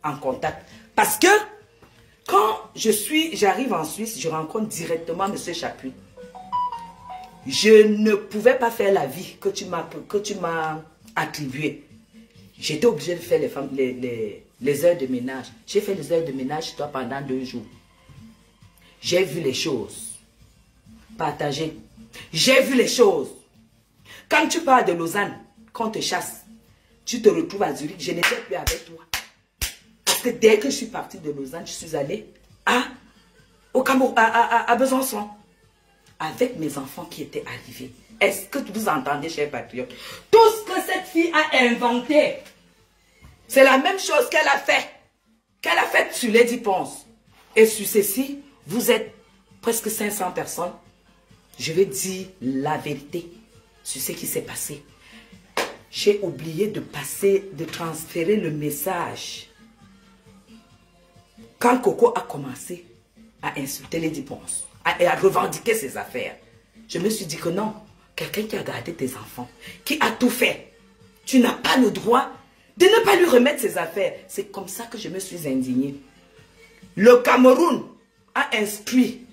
en contact. Parce que quand j'arrive en Suisse, je rencontre directement M. Chapuis. Je ne pouvais pas faire la vie que tu m'as attribuée. J'étais obligée de faire les heures de ménage. J'ai fait les heures de ménage toi pendant 2 jours. J'ai vu les choses. Partagées. J'ai vu les choses. Quand tu pars de Lausanne, qu'on te chasse, tu te retrouves à Zurich, je n'étais plus avec toi. Parce que dès que je suis partie de Lausanne, je suis allée au Cameroun, à Besançon. Avec mes enfants qui étaient arrivés. Est-ce que vous entendez, chers patriotes? Tout ce que cette fille a inventé, c'est la même chose qu'elle a fait. Qu'elle a fait sur Lady Ponce. Et sur ceci, vous êtes presque 500 personnes. Je vais dire la vérité sur ce qui s'est passé. J'ai oublié de transférer le message. Quand Coco a commencé à insulter Lady Ponce, à revendiquer ses affaires, je me suis dit que non, quelqu'un qui a gardé tes enfants, qui a tout fait, tu n'as pas le droit de ne pas lui remettre ses affaires. C'est comme ça que je me suis indignée. Le Cameroun a instruit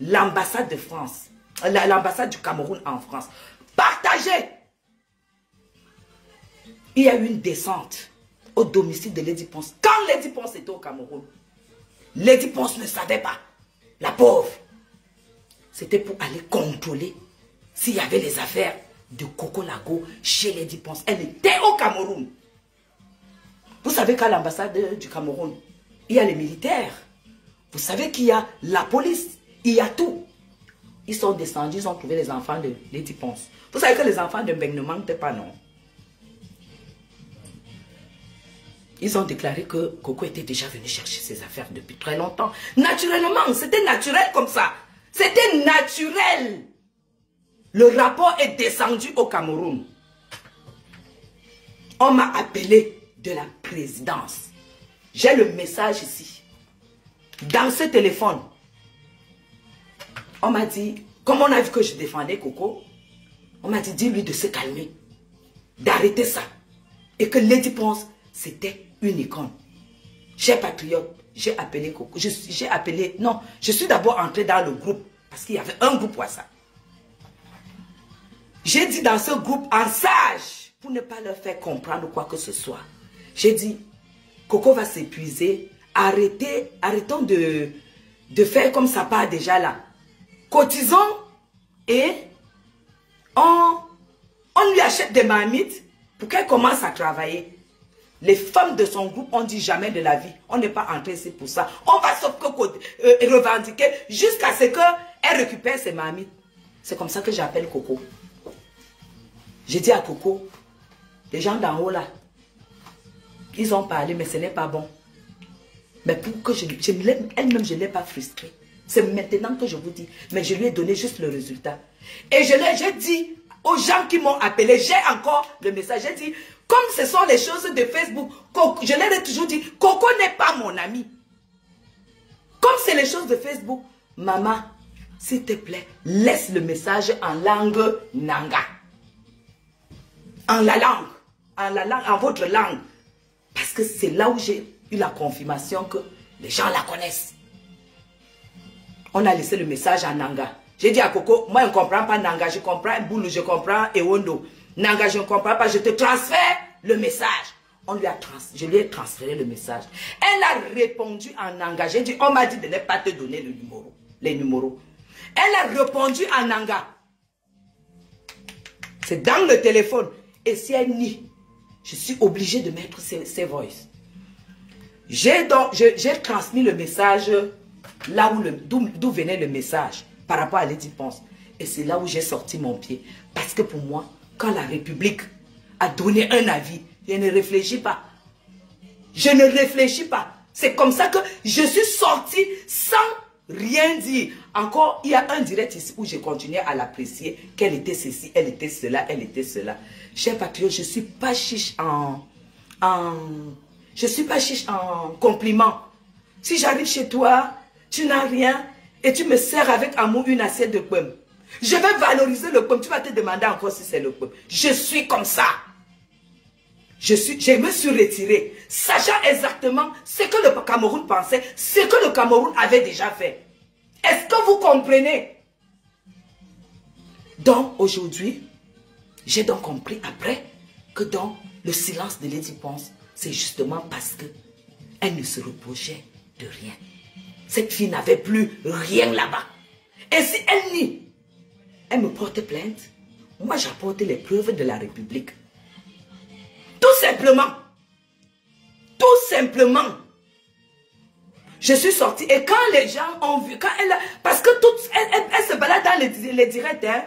l'ambassade de France, l'ambassade du Cameroun en France. Partagez. Il y a eu une descente au domicile de Lady Ponce. Quand Lady Ponce était au Cameroun, Lady Ponce ne savait pas. La pauvre. C'était pour aller contrôler s'il y avait les affaires de Coco Lago chez Lady Ponce. Elle était au Cameroun. Vous savez qu'à l'ambassade du Cameroun, il y a les militaires. Vous savez qu'il y a la police. Il y a tout. Ils sont descendus, ils ont trouvé les enfants de Lady Ponce. Vous savez que les enfants de Mbeng ne mentent pas, non? Ils ont déclaré que Coco était déjà venu chercher ses affaires depuis très longtemps. Naturellement, c'était naturel comme ça. C'était naturel. Le rapport est descendu au Cameroun. On m'a appelé de la présidence. J'ai le message ici. Dans ce téléphone, on m'a dit, comme on a vu que je défendais Coco, on m'a dit, dis-lui de se calmer, d'arrêter ça. Et que Lady Ponce, c'était une icône. Chers patriotes, j'ai appelé Coco. Je suis d'abord entré dans le groupe, parce qu'il y avait un groupe WhatsApp. J'ai dit dans ce groupe, en sage, pour ne pas leur faire comprendre quoi que ce soit. J'ai dit, Coco va s'épuiser, arrêtons de faire comme ça part déjà là. Cotisons et on lui achète des marmites pour qu'elle commence à travailler. Les femmes de son groupe ont dit jamais de la vie. On n'est pas entré ici pour ça. On va sauf que revendiquer jusqu'à ce qu'elle récupère ses marmites. C'est comme ça que j'appelle Coco. J'ai dit à Coco, les gens d'en haut là, ils ont parlé, mais ce n'est pas bon. Mais pour que elle-même, je ne l'ai pas frustrée. C'est maintenant que je vous dis. Mais je lui ai donné juste le résultat. Et j'ai dit aux gens qui m'ont appelé, j'ai encore le message, j'ai dit, comme ce sont les choses de Facebook, je leur ai toujours dit, Coco n'est pas mon ami. Comme c'est les choses de Facebook, maman, s'il te plaît, laisse le message en langue Nanga. En votre langue. Parce que c'est là où j'ai eu la confirmation que les gens la connaissent. On a laissé le message en Nanga. J'ai dit à Coco, moi je ne comprends pas Nanga, je comprends Boulou, je comprends Ewondo. Nanga, je ne comprends pas, je te transfère le message. Je lui ai transféré le message. Elle a répondu en Nanga. J'ai dit, on m'a dit de ne pas te donner les numéros. Elle a répondu en Nanga. C'est dans le téléphone. Et si elle nie, je suis obligée de mettre ses voices. J'ai transmis le message là d'où venait le message par rapport à Lady Ponce. Et c'est là où j'ai sorti mon pied. Parce que pour moi, quand la République a donné un avis, je ne réfléchis pas. Je ne réfléchis pas. C'est comme ça que je suis sortie sans rien dire. Encore, il y a un direct ici où je continuais à l'apprécier. Qu'elle était ceci, elle était cela, elle était cela. Chers patriotes, je ne suis pas chiche je suis pas chiche en compliment. Si j'arrive chez toi, tu n'as rien et tu me sers avec amour une assiette de pomme. Je vais valoriser le pomme. Tu vas te demander encore si c'est le pomme. Je suis comme ça. je me suis retiré, sachant exactement ce que le Cameroun pensait, ce que le Cameroun avait déjà fait. Est-ce que vous comprenez? Donc, aujourd'hui, j'ai donc compris après que dans le silence de Lady Ponce, c'est justement parce que elle ne se reprochait de rien. Cette fille n'avait plus rien là-bas. Et si elle nie, elle me porte plainte, moi j'apporte les preuves de la République. Tout simplement. Tout simplement. Je suis sortie et quand les gens ont vu, quand elle, parce que elle se balade dans les directs, hein,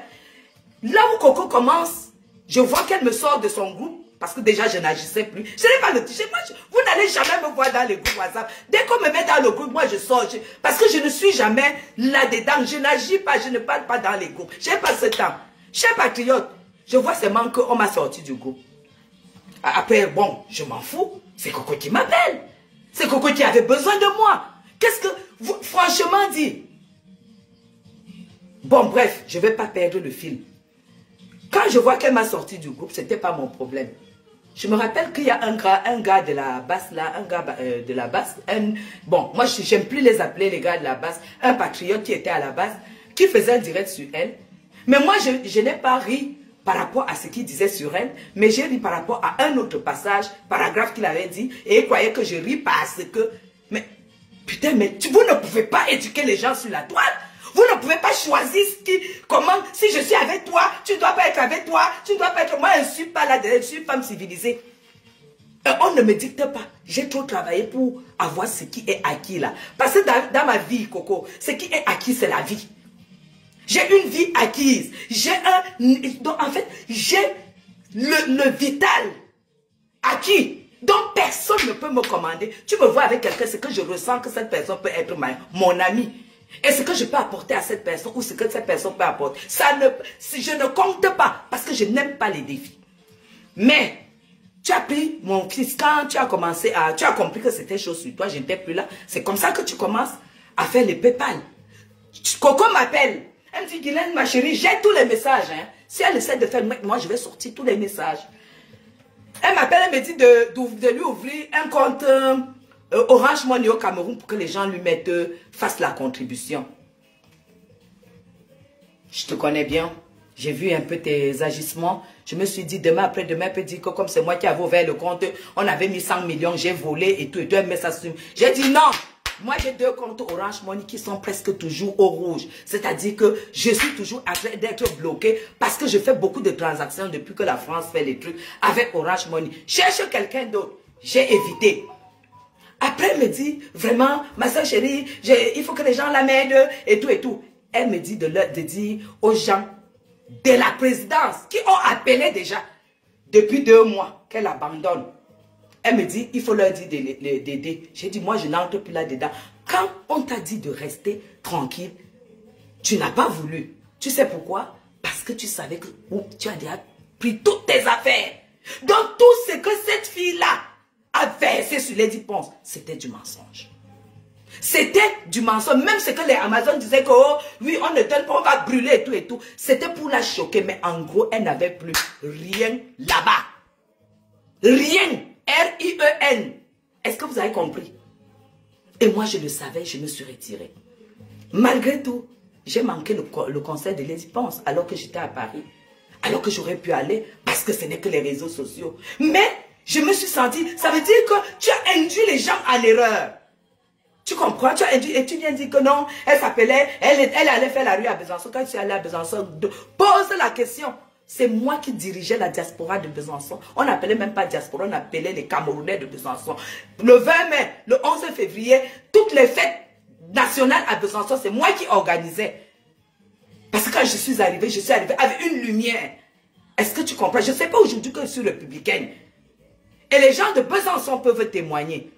là où Coco commence, je vois qu'elle me sort de son groupe, parce que déjà je n'agissais plus. Je n'ai pas le t-shirt. Vous n'allez jamais me voir dans les groupes WhatsApp. Dès qu'on me met dans le groupe, moi je sors. Parce que je ne suis jamais là-dedans. Je n'agis pas, je ne parle pas dans les groupes. Je n'ai pas ce temps. Cher patriote, je vois seulement qu'on m'a sorti du groupe. Après, bon, je m'en fous. C'est Coco qui m'appelle. C'est Coco qui avait besoin de moi. Qu'est-ce que vous, franchement dit? Bon, bref, je ne vais pas perdre le fil. Quand je vois qu'elle m'a sorti du groupe, ce n'était pas mon problème. Je me rappelle qu'il y a un gars de la basse là, un gars de la basse, bon, moi je n'aime plus les appeler les gars de la basse, un patriote qui était à la base, qui faisait un direct sur elle. Mais moi je n'ai pas ri par rapport à ce qu'il disait sur elle, mais j'ai ri par rapport à un autre passage, paragraphe qu'il avait dit, et il croyait que je ris parce que, mais putain, mais vous ne pouvez pas éduquer les gens sur la toile. Vous ne pouvez pas choisir comment, si je suis avec toi, tu ne dois pas être avec toi, tu ne dois pas être, moi je ne suis pas là, je suis une femme civilisée. Et on ne me dicte pas. J'ai trop travaillé pour avoir ce qui est acquis là. Parce que dans ma vie, Coco, ce qui est acquis, c'est la vie. J'ai une vie acquise. J'ai donc en fait, j'ai le vital acquis. Donc personne ne peut me commander. Tu me vois avec quelqu'un, c'est que je ressens que cette personne peut être mon ami. Et ce que je peux apporter à cette personne ou ce que cette personne peut apporter, je ne compte pas parce que je n'aime pas les défis. Mais tu as pris mon fils quand tu as commencé à... Tu as compris que c'était chose sur toi, je n'étais plus là. C'est comme ça que tu commences à faire les PayPal. Coco m'appelle. Elle me dit, Guylaine, ma chérie, j'ai tous les messages. Hein. Si elle essaie de faire, moi je vais sortir tous les messages. Elle m'appelle, elle me dit de lui ouvrir un compte... Orange Money au Cameroun pour que les gens lui mettent, fassent la contribution. Je te connais bien. J'ai vu un peu tes agissements. Je me suis dit, demain après-demain, elle peut dire que comme c'est moi qui avais ouvert le compte, on avait mis 100 millions, j'ai volé et tout, et elle met ça sur... J'ai dit non. Moi, j'ai 2 comptes Orange Money qui sont presque toujours au rouge. C'est-à-dire que je suis toujours en train d'être bloqué parce que je fais beaucoup de transactions depuis que la France fait les trucs avec Orange Money. Cherche quelqu'un d'autre. J'ai évité. Après, elle me dit, vraiment, ma soeur chérie, il faut que les gens la m'aident et tout et tout. Elle me dit de dire aux gens de la présidence qui ont appelé déjà depuis 2 mois qu'elle abandonne. Elle me dit, il faut leur dire d'aider. J'ai dit, moi, je n'entre plus là-dedans. Quand on t'a dit de rester tranquille, tu n'as pas voulu. Tu sais pourquoi? Parce que tu savais que tu as déjà pris toutes tes affaires. Donc, tout ce que cette fille-là a versé sur Lady Ponce, c'était du mensonge. C'était du mensonge. Même ce que les Amazones disaient que, oh, oui, on ne donne pas, on va brûler et tout et tout. C'était pour la choquer. Mais en gros, elle n'avait plus rien là-bas. Rien. R-I-E-N. Est-ce que vous avez compris? Et moi, je le savais, je me suis retirée. Malgré tout, j'ai manqué le concert de Lady Ponce alors que j'étais à Paris. Alors que j'aurais pu aller parce que ce n'est que les réseaux sociaux. Mais je me suis sentie, ça veut dire que tu as induit les gens en erreur. Tu comprends? Tu as induit et tu viens dire que non, elle s'appelait, elle allait faire la rue à Besançon. Quand tu es allé à Besançon, pose la question. C'est moi qui dirigeais la diaspora de Besançon. On n'appelait même pas diaspora, on appelait les Camerounais de Besançon. Le 20 mai, le 11 février, toutes les fêtes nationales à Besançon, c'est moi qui organisais. Parce que quand je suis arrivée avec une lumière. Est-ce que tu comprends? Je ne sais pas aujourd'hui que je suis républicaine. Et les gens de Besançon peuvent témoigner.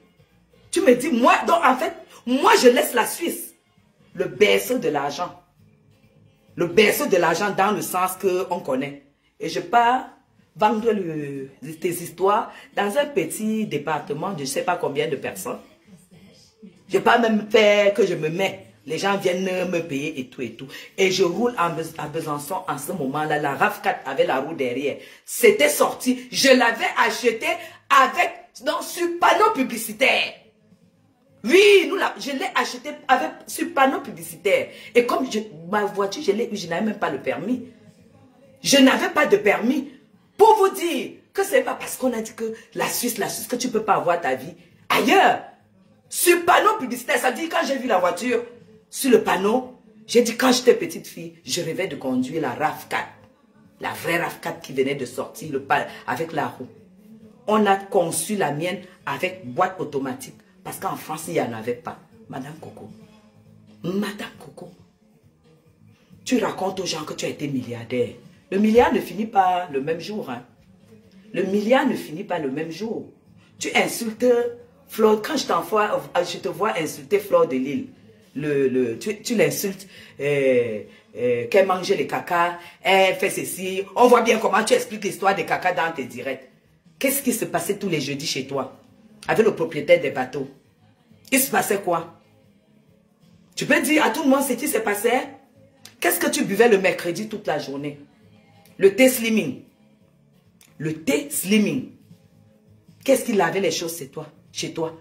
Tu me dis, moi, donc en fait, moi je laisse la Suisse, le berceau de l'argent. Le berceau de l'argent dans le sens qu'on connaît. Et je pars vendre tes histoires dans un petit département de je ne sais pas combien de personnes. Je ne vais pas même faire que je me mets Les gens viennent me payer et tout et tout. Et je roule à Besançon en ce moment-là. La RAV4 avait la roue derrière. C'était sorti. Je l'avais acheté sur panneau publicitaire. Oui, je l'ai acheté sur panneau publicitaire. Et comme ma voiture, je n'avais même pas le permis. Je n'avais pas de permis. Pour vous dire que ce n'est pas parce qu'on a dit que la Suisse, que tu ne peux pas avoir ta vie ailleurs. Sur panneau publicitaire, ça dit quand j'ai vu la voiture sur le panneau, j'ai dit quand j'étais petite fille, je rêvais de conduire la RAV4. La vraie RAV4 qui venait de sortir avec la roue. On a conçu la mienne avec boîte automatique. Parce qu'en France, il n'y en avait pas. Madame Coco. Madame Coco. Tu racontes aux gens que tu as été milliardaire. Le milliard ne finit pas le même jour. Hein. Le milliard ne finit pas le même jour. Tu insultes Flore. Quand je te vois insulter Flore de Lille. Tu l'insultes. Qu'elle mange les cacas. Elle fait ceci. On voit bien comment tu expliques l'histoire des cacas dans tes directs. Qu'est-ce qui se passait tous les jeudis chez toi? Avec le propriétaire des bateaux. Il se passait quoi? Tu peux dire à tout le monde ce qui se passait? Qu'est-ce que tu buvais le mercredi toute la journée? Le thé slimming. Le thé slimming. Qu'est-ce qui lavait les choses chez toi?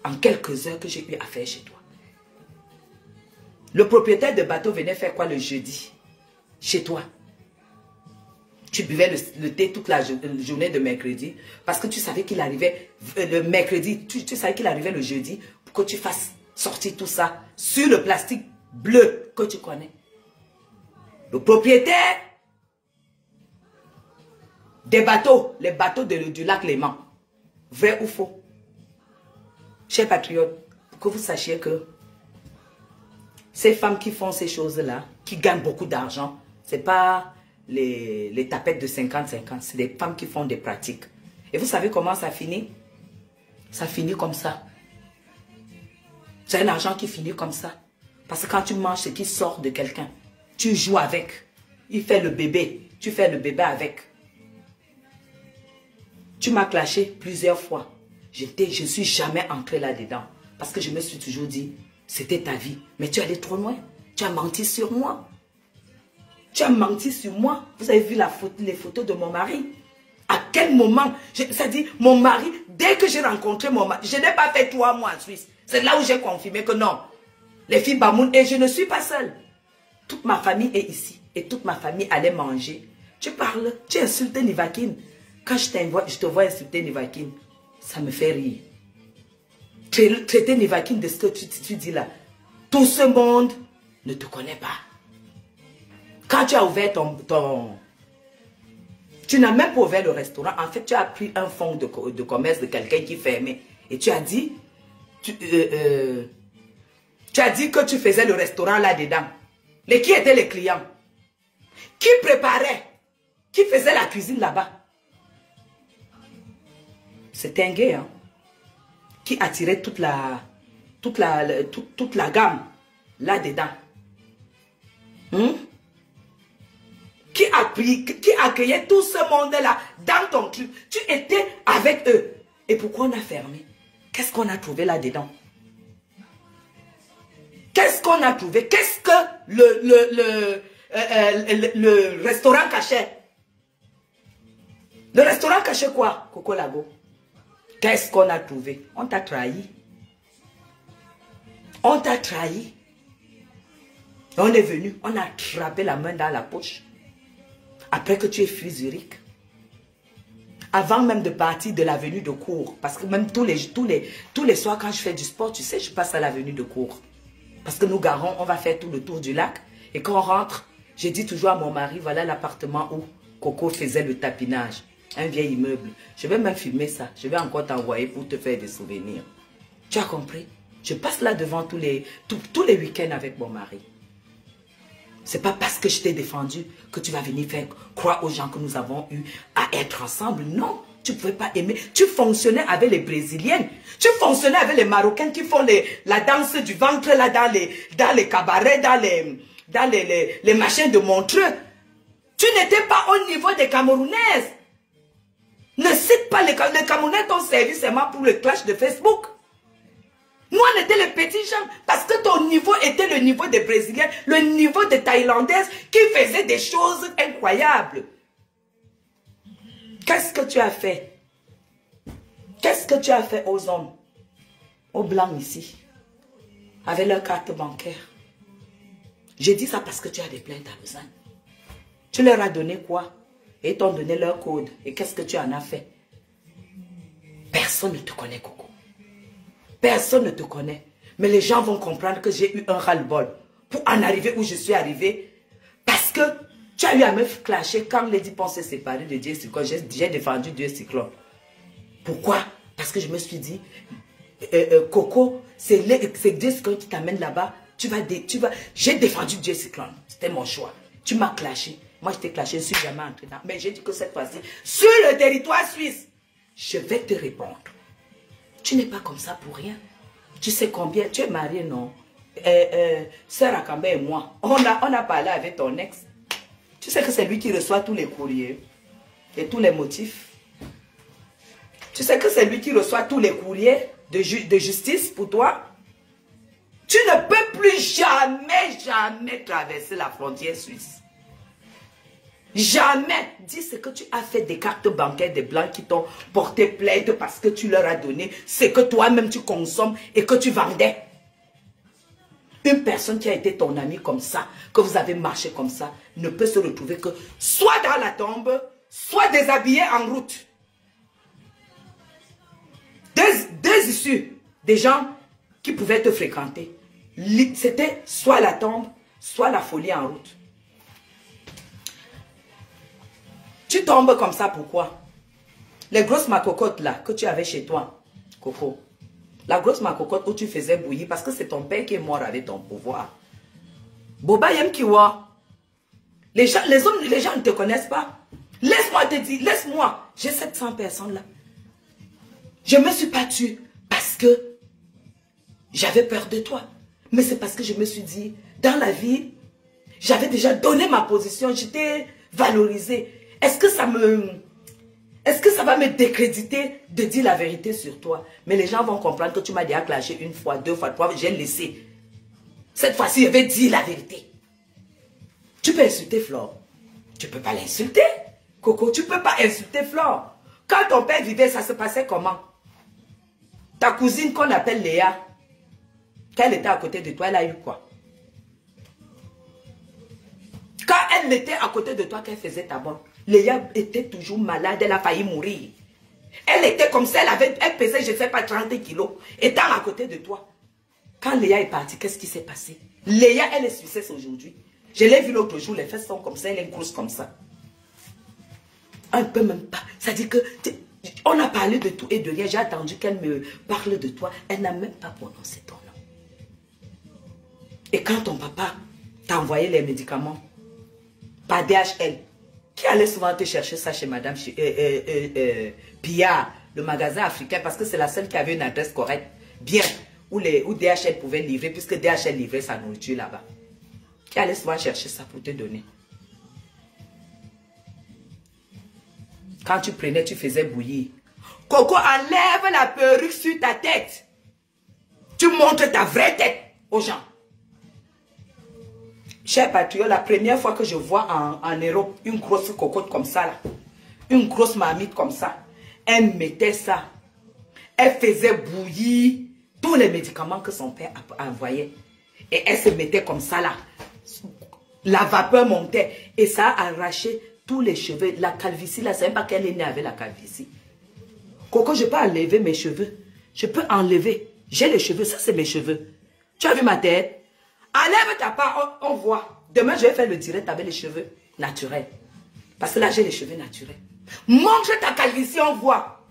En quelques heures que j'ai eu à faire chez toi. Le propriétaire de bateau venait faire quoi le jeudi? Chez toi. Tu buvais le thé toute la journée de mercredi parce que tu savais qu'il arrivait le mercredi, tu savais qu'il arrivait le jeudi pour que tu fasses sortir tout ça sur le plastique bleu que tu connais. Le propriétaire des bateaux, les bateaux du lac Léman, vrai ou faux? Chers patriotes, pour que vous sachiez que ces femmes qui font ces choses-là, qui gagnent beaucoup d'argent, ce n'est pas les tapettes de 50-50, c'est des femmes qui font des pratiques. Et vous savez comment ça finit? Ça finit comme ça. C'est un argent qui finit comme ça. Parce que quand tu manges ce qui sort de quelqu'un, tu joues avec. Il fait le bébé, tu fais le bébé avec. Tu m'as clashé plusieurs fois. Je ne suis jamais entré là-dedans. Parce que je me suis toujours dit, c'était ta vie. Mais tu es allé trop loin. Tu as menti sur moi. Tu as menti sur moi. Vous avez vu les photos de mon mari. À quel moment? C'est-à-dire, mon mari, dès que j'ai rencontré mon mari, je n'ai pas fait 3 mois en Suisse. C'est là où j'ai confirmé que non. Les filles Bamoun, et je ne suis pas seule. Toute ma famille est ici. Et toute ma famille allait manger. Tu parles, tu insultes Nivakine. Quand je te vois insulter Nivakine, ça me fait rire. Traiter Nivakine de ce que tu dis là. Tout ce monde ne te connaît pas. Quand tu as ouvert tu n'as même pas ouvert le restaurant. En fait, tu as pris un fonds de commerce de quelqu'un qui fermait. Et tu as dit... Tu as dit que tu faisais le restaurant là-dedans. Mais qui étaient les clients? Qui préparait? Qui faisait la cuisine là-bas? C'était un gay, hein? Qui attirait toute la gamme là-dedans. Qui accueillait tout ce monde-là dans ton truc. Tu étais avec eux. Et pourquoi on a fermé? Qu'est-ce qu'on a trouvé là-dedans? Qu'est-ce qu'on a trouvé? Qu'est-ce que le restaurant cachait? Le restaurant cachait quoi, Coco Lago? Qu'est-ce qu'on a trouvé? On t'a trahi. On t'a trahi. On est venu, on a attrapé la main dans la poche. Après que tu aies fui Zurich. Avant même de partir de l'avenue de Cour. Parce que même tous les soirs quand je fais du sport, tu sais, je passe à l'avenue de Cour. Parce que nous garons, on va faire tout le tour du lac. Et quand on rentre, j'ai dit toujours à mon mari, voilà l'appartement où Coco faisait le tapinage. Un vieil immeuble. Je vais même filmer ça. Je vais encore t'envoyer pour te faire des souvenirs. Tu as compris? Je passe là devant tous les week-ends avec mon mari. C'est pas parce que je t'ai défendu que tu vas venir faire croire aux gens que nous avons eu à être ensemble. Non, tu ne pouvais pas aimer. Tu fonctionnais avec les Brésiliennes. Tu fonctionnais avec les Marocains qui font la danse du ventre là dans les cabarets, dans les machins de Montreux. Tu n'étais pas au niveau des Camerounaises. Ne cite pas les Camerounais t'ont servi seulement pour le clash de Facebook. Nous, on était les petits gens parce que ton niveau était le niveau des Brésiliens, le niveau des Thaïlandaises qui faisaient des choses incroyables. Qu'est-ce que tu as fait? Qu'est-ce que tu as fait aux hommes, aux blancs ici, avec leur carte bancaire? J'ai dit ça parce que tu as des plaintes à besoin. Tu leur as donné quoi? Et ils t'ont donné leur code. Et qu'est-ce que tu en as fait? Personne ne te connaît, Coco. Personne ne te connaît. Mais les gens vont comprendre que j'ai eu un ras-le-bol pour en arriver où je suis arrivé. Parce que tu as eu à me clasher quand Lady Pon s'est séparée de Dieu Cyclone. J'ai défendu Dieu Cyclone. Pourquoi? Parce que je me suis dit, Coco, c'est Dieu Cyclone qui t'amène là-bas. J'ai défendu Dieu Cyclone. C'était mon choix. Tu m'as clashé. Moi, je t'ai clashé, je ne suis jamais entré dans. Mais j'ai dit que cette fois-ci, sur le territoire suisse, je vais te répondre. Tu n'es pas comme ça pour rien. Tu sais combien? Tu es marié, non? Sœur Akambe et moi, on a parlé avec ton ex. Tu sais que c'est lui qui reçoit tous les courriers et tous les motifs. Tu sais que c'est lui qui reçoit tous les courriers de justice pour toi. Tu ne peux plus jamais traverser la frontière suisse. Jamais. Dis ce que tu as fait des cartes bancaires des blancs qui t'ont porté plainte parce que tu leur as donné ce que toi-même tu consommes et que tu vendais. Une personne qui a été ton ami comme ça, que vous avez marché comme ça, ne peut se retrouver que soit dans la tombe, soit déshabillé en route. Deux issues, des gens qui pouvaient te fréquenter. C'était soit la tombe, soit la folie en route. Tu tombes comme ça, pourquoi? Les grosses macocottes là, que tu avais chez toi, Coco. La grosse macocotte où tu faisais bouillir, parce que c'est ton père qui est mort avec ton pouvoir. Boba Yem Kiwa. Les gens ne te connaissent pas. Laisse-moi te dire, laisse-moi. J'ai 700 personnes là. Je ne me suis pas tue parce que j'avais peur de toi. Mais c'est parce que je me suis dit, dans la vie, j'avais déjà donné ma position, j'étais valorisée. Est-ce que ça va me décréditer de dire la vérité sur toi? Mais les gens vont comprendre que tu m'as déjà clashé une fois, deux fois, trois fois, j'ai laissé. Cette fois-ci, je vais dire la vérité. Tu peux insulter Flore. Tu ne peux pas l'insulter. Coco, tu ne peux pas insulter Flore. Quand ton père vivait, ça se passait comment? Ta cousine qu'on appelle Léa, quand elle était à côté de toi, elle a eu quoi? Quand elle était à côté de toi, qu'elle faisait ta bonne, Léa était toujours malade, elle a failli mourir. Elle était comme ça, elle pesait, je ne sais pas, 30 kilos, étant à côté de toi. Quand Léa est partie, qu'est-ce qui s'est passé? Léa, elle est suissesse aujourd'hui. Je l'ai vue l'autre jour, les fesses sont comme ça, elle est grosse comme ça. On ne peut même pas. Ça dit que, on a parlé de tout et de rien, j'ai attendu qu'elle me parle de toi, elle n'a même pas prononcé ton nom. Et quand ton papa t'a envoyé les médicaments, par DHL, qui allait souvent te chercher ça chez Madame Pia, le magasin africain, parce que c'est la seule qui avait une adresse correcte, bien, où DHL pouvait livrer, puisque DHL livrait sa nourriture là-bas. Qui allait souvent chercher ça pour te donner. Quand tu prenais, tu faisais bouillir. Coco, enlève la perruque sur ta tête. Tu montres ta vraie tête aux gens. Cher patriote, la première fois que je vois en Europe une grosse cocotte comme ça, là, une grosse marmite comme ça, elle mettait ça. Elle faisait bouillir tous les médicaments que son père envoyait. Et elle se mettait comme ça là. La vapeur montait et ça a arraché tous les cheveux. La calvitie là, c'est même pas qu'elle est née avec la calvitie. Coco, je peux enlever mes cheveux. Je peux enlever. J'ai les cheveux, ça c'est mes cheveux. Tu as vu ma tête? Enlève ta part, on voit. Demain, je vais faire le direct avec les cheveux naturels. Parce que là, j'ai les cheveux naturels. Montre ta calvitie, on voit.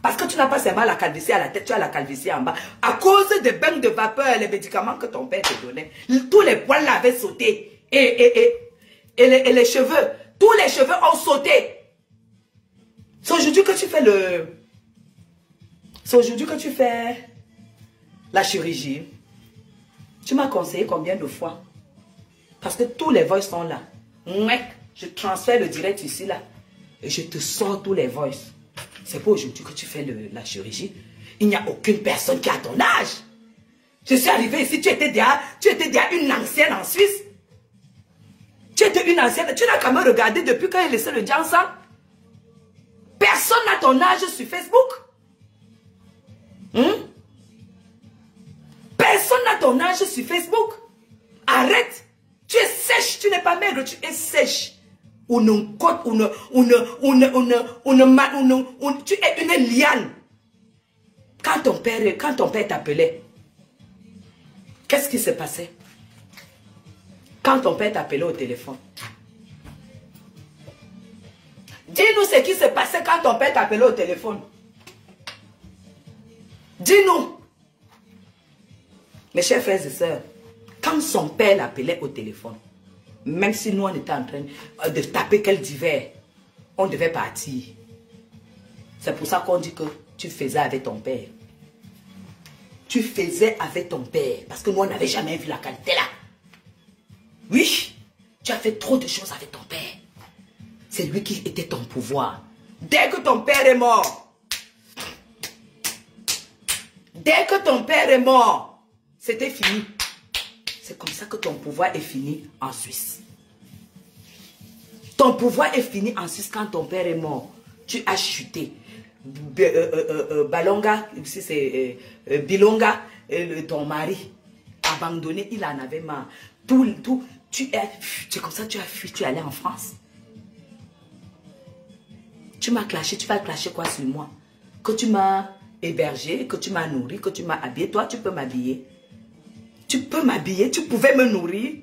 Parce que tu n'as pas seulement la calvitie à la tête, tu as la calvitie en bas. À cause des bains de vapeur, les médicaments que ton père te donnait, tous les poils avaient sauté. Et les cheveux, tous les cheveux ont sauté. C'est aujourd'hui que tu fais C'est aujourd'hui que tu fais la chirurgie. Tu m'as conseillé combien de fois? Parce que tous les voices sont là. Je transfère le direct ici, là. Et je te sors tous les voices. C'est pas aujourd'hui que tu fais la chirurgie. Il n'y a aucune personne qui a ton âge. Je suis arrivée ici, tu étais déjà une ancienne en Suisse. Tu étais une ancienne, tu n'as qu'à me regarder depuis quand il laissé le dia ensemble. Personne n'a ton âge sur Facebook. Personne n'a ton âge sur Facebook. Arrête. Tu es sèche, tu n'es pas maigre, tu es sèche. Tu es une liane. Quand ton père t'appelait, qu'est-ce qui s'est passé? Quand ton père t'appelait au téléphone. Dis-nous ce qui s'est passé quand ton père t'appelait au téléphone. Dis-nous. Mes chers frères et sœurs, quand son père l'appelait au téléphone, même si nous on était en train de taper quel divers, on devait partir. C'est pour ça qu'on dit que tu faisais avec ton père. Tu faisais avec ton père. Parce que nous on n'avait jamais vu la qualité là. Oui, tu as fait trop de choses avec ton père. C'est lui qui était ton pouvoir. Dès que ton père est mort, c'était fini. C'est comme ça que ton pouvoir est fini en Suisse. Ton pouvoir est fini en Suisse quand ton père est mort. Tu as chuté. Balonga, c'est Bilonga, ton mari, abandonné, il en avait marre. C'est comme ça que tu as fui, tu es allé en France. Tu m'as clashé, tu vas clasher quoi sur moi? Que tu m'as hébergé, que tu m'as nourri, que tu m'as habillé. Toi, tu peux m'habiller. Tu peux m'habiller, tu pouvais me nourrir.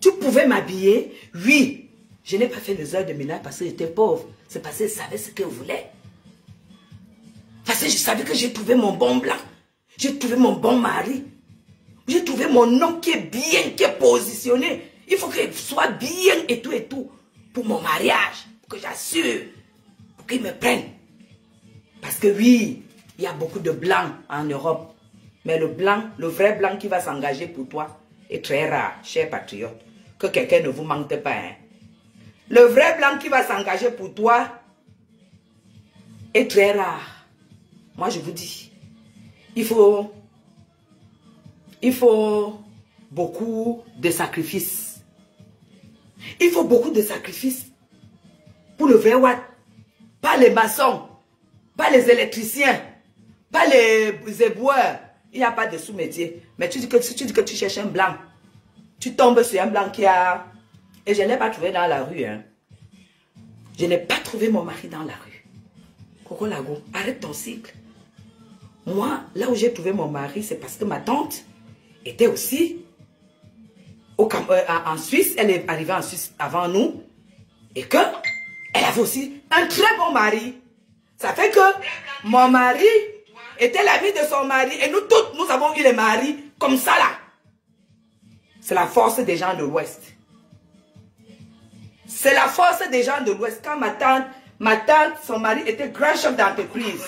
Tu pouvais m'habiller. Oui, je n'ai pas fait les heures de ménage parce que j'étais pauvre. C'est parce que je savais ce que je voulais. Parce que je savais que j'ai trouvé mon bon blanc. J'ai trouvé mon bon mari. J'ai trouvé mon homme qui est bien, qui est positionné. Il faut qu'il soit bien et tout pour mon mariage. Pour que j'assure. Pour qu'il me prenne. Parce que oui, il y a beaucoup de blancs en Europe. Mais le blanc, le vrai blanc qui va s'engager pour toi est très rare, cher patriote. Que quelqu'un ne vous manque pas. Hein. Le vrai blanc qui va s'engager pour toi est très rare. Moi, je vous dis, il faut beaucoup de sacrifices. Il faut beaucoup de sacrifices pour le vrai Watt. Pas les maçons, pas les électriciens, pas les éboueurs. Il n'y a pas de sous-métier. Mais tu dis que tu cherches un blanc. Tu tombes sur un blanc qui a... Et je ne l'ai pas trouvé dans la rue. Hein. Je n'ai pas trouvé mon mari dans la rue. Coco Lago, arrête ton cycle. Moi, là où j'ai trouvé mon mari, c'est parce que ma tante était aussi en Suisse. Elle est arrivée en Suisse avant nous. Et que elle avait aussi un très bon mari. Ça fait que mon mari était l'ami de son mari. Et nous toutes, nous avons eu les maris comme ça là. C'est la force des gens de l'Ouest. C'est la force des gens de l'Ouest. Quand ma tante, son mari était grand chef d'entreprise.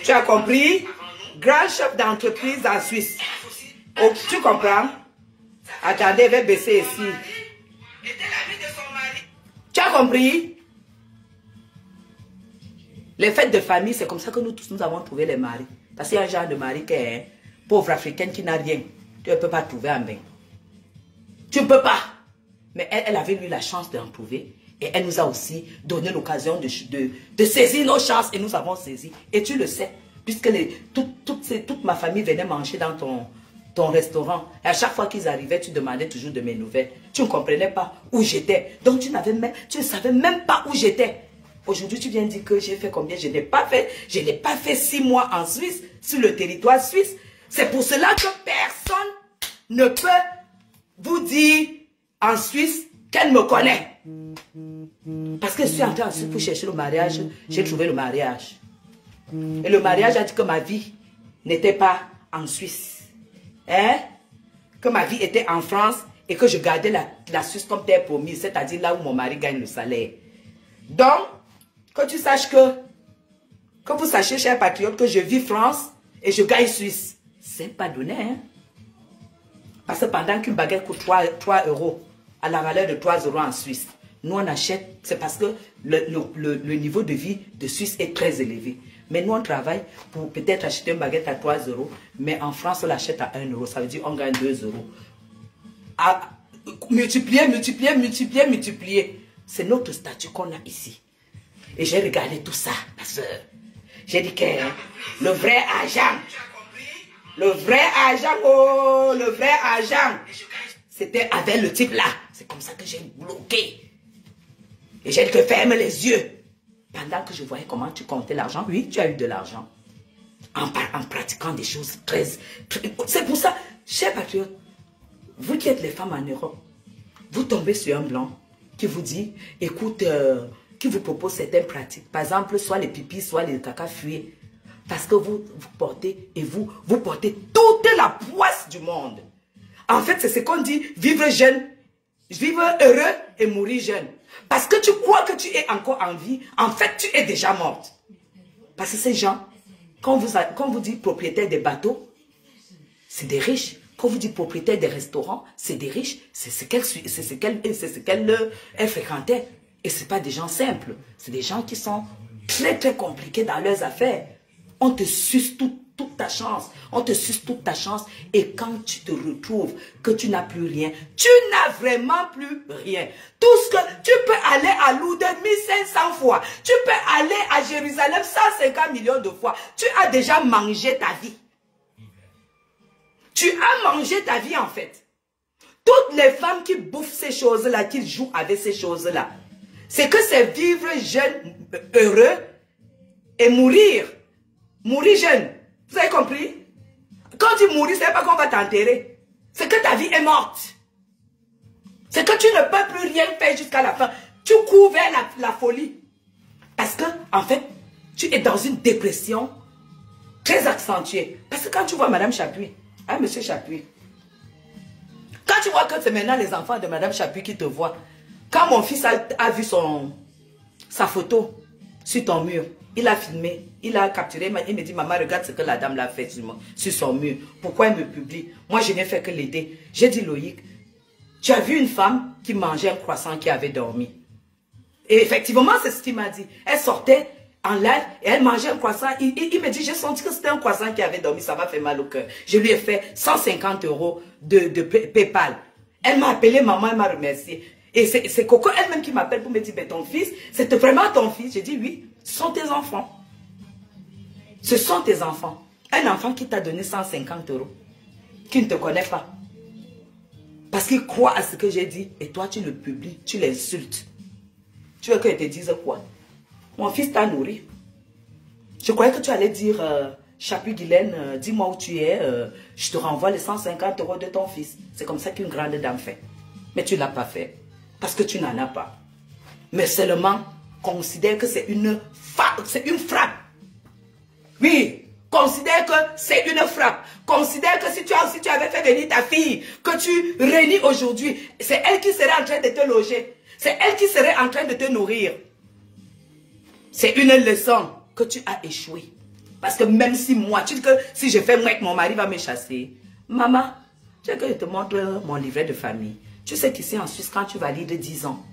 Tu as compris? Grand chef d'entreprise en Suisse. Oh, tu comprends? Attendez, je vais baisser ici. Tu as compris? Les fêtes de famille, c'est comme ça que nous tous, nous avons trouvé les maris. Parce qu'il y a un genre de mari qui est un pauvre africain qui n'a rien. Tu ne peux pas trouver un bain. Tu ne peux pas. Mais elle avait eu la chance d'en trouver. Et elle nous a aussi donné l'occasion de saisir nos chances. Et nous avons saisi. Et tu le sais. Puisque toute ma famille venait manger dans ton restaurant. Et à chaque fois qu'ils arrivaient, tu demandais toujours de mes nouvelles. Tu ne comprenais pas où j'étais. Donc tu ne savais même pas où j'étais. Aujourd'hui, tu viens dire que j'ai fait combien? Je n'ai pas fait 6 mois en Suisse, sur le territoire suisse. C'est pour cela que personne ne peut vous dire en Suisse qu'elle me connaît. Parce que je suis entrée en Suisse pour chercher le mariage. J'ai trouvé le mariage. Et le mariage a dit que ma vie n'était pas en Suisse. Hein? Que ma vie était en France et que je gardais la Suisse comme terre promise, c'est-à-dire là où mon mari gagne le salaire. Donc, que tu saches que vous sachiez, chers patriotes, que je vis France et je gagne Suisse. C'est pas donné, hein? Parce que pendant qu'une baguette coûte 3 euros, à la valeur de 3 euros en Suisse, nous on achète, c'est parce que le niveau de vie de Suisse est très élevé. Mais nous, on travaille pour peut-être acheter une baguette à 3 euros, mais en France, on l'achète à 1 euro. Ça veut dire qu'on gagne 2 euros. Multiplier. C'est notre statut qu'on a ici. Et j'ai regardé tout ça, ma soeur. J'ai dit que le vrai argent, oh, le vrai argent, c'était avec le type là. C'est comme ça que j'ai bloqué. Et j'ai dit que ferme les yeux. Pendant que je voyais comment tu comptais l'argent, oui, tu as eu de l'argent. En pratiquant des choses très... C'est pour ça, chers patriotes, vous qui êtes les femmes en Europe, vous tombez sur un blanc qui vous dit, écoute, qui vous propose certaines pratiques. Par exemple, soit les pipis, soit les caca fués. Parce que vous portez, et vous portez toute la poisse du monde. En fait, c'est ce qu'on dit, vivre jeune, vivre heureux et mourir jeune. Parce que tu crois que tu es encore en vie, en fait, tu es déjà morte. Parce que ces gens, quand vous dit propriétaire des bateaux, c'est des riches. Quand vous dites propriétaire des restaurants, c'est des riches. C'est ce qu'elle fréquentait. Et ce n'est pas des gens simples. C'est des gens qui sont très, très compliqués dans leurs affaires. On te suce toute ta chance. On te suce toute ta chance. Et quand tu te retrouves que tu n'as plus rien, tu n'as vraiment plus rien. Tout ce que tu peux aller à Lourdes 1500 fois. Tu peux aller à Jérusalem 150 millions de fois. Tu as déjà mangé ta vie. Tu as mangé ta vie en fait. Toutes les femmes qui bouffent ces choses-là, qui jouent avec ces choses-là, c'est que c'est vivre jeune, heureux et mourir. Mourir jeune. Vous avez compris? Quand tu mouris, ce n'est pas qu'on va t'enterrer. C'est que ta vie est morte. C'est que tu ne peux plus rien faire jusqu'à la fin. Tu cours vers la folie. Parce que, en fait, tu es dans une dépression très accentuée. Parce que quand tu vois Madame Chapuis, hein, Monsieur Chapuis, quand tu vois que c'est maintenant les enfants de Madame Chapuis qui te voient, quand mon fils a vu sa photo sur ton mur, il a filmé, il a capturé, il me dit, maman, regarde ce que la dame l'a fait sur son mur. Pourquoi elle me publie? Moi, je n'ai fait que l'aider. J'ai dit, Loïc, tu as vu une femme qui mangeait un croissant qui avait dormi. Et effectivement, c'est ce qu'il m'a dit. Elle sortait en live et elle mangeait un croissant. Il me dit, j'ai senti que c'était un croissant qui avait dormi, ça m'a fait mal au cœur. Je lui ai fait 150 € de PayPal. Elle m'a appelé maman, elle m'a remercié. Et c'est Coco elle-même qui m'appelle pour me dire, ben, ton fils, c'est vraiment ton fils? J'ai dit, oui, ce sont tes enfants. Ce sont tes enfants. Un enfant qui t'a donné 150 €, qui ne te connaît pas. Parce qu'il croit à ce que j'ai dit, et toi tu le publies, tu l'insultes. Tu veux que je te dise quoi? Mon fils t'a nourri. Je croyais que tu allais dire, Chapuis Guylaine, dis-moi où tu es, je te renvoie les 150 € de ton fils. C'est comme ça qu'une grande dame fait. Mais tu ne l'as pas fait. Parce que tu n'en as pas. Mais seulement, considère que c'est une frappe. Oui, considère que c'est une frappe. Considère que si tu avais fait venir ta fille, que tu réunis aujourd'hui, c'est elle qui serait en train de te loger. C'est elle qui serait en train de te nourrir. C'est une leçon que tu as échoué. Parce que même si moi, tu dis que si je fais mouette, mon mari va me chasser. Maman, tu veux que je te montre mon livret de famille. Tu sais qu'ici en Suisse, quand tu valides 10 ans,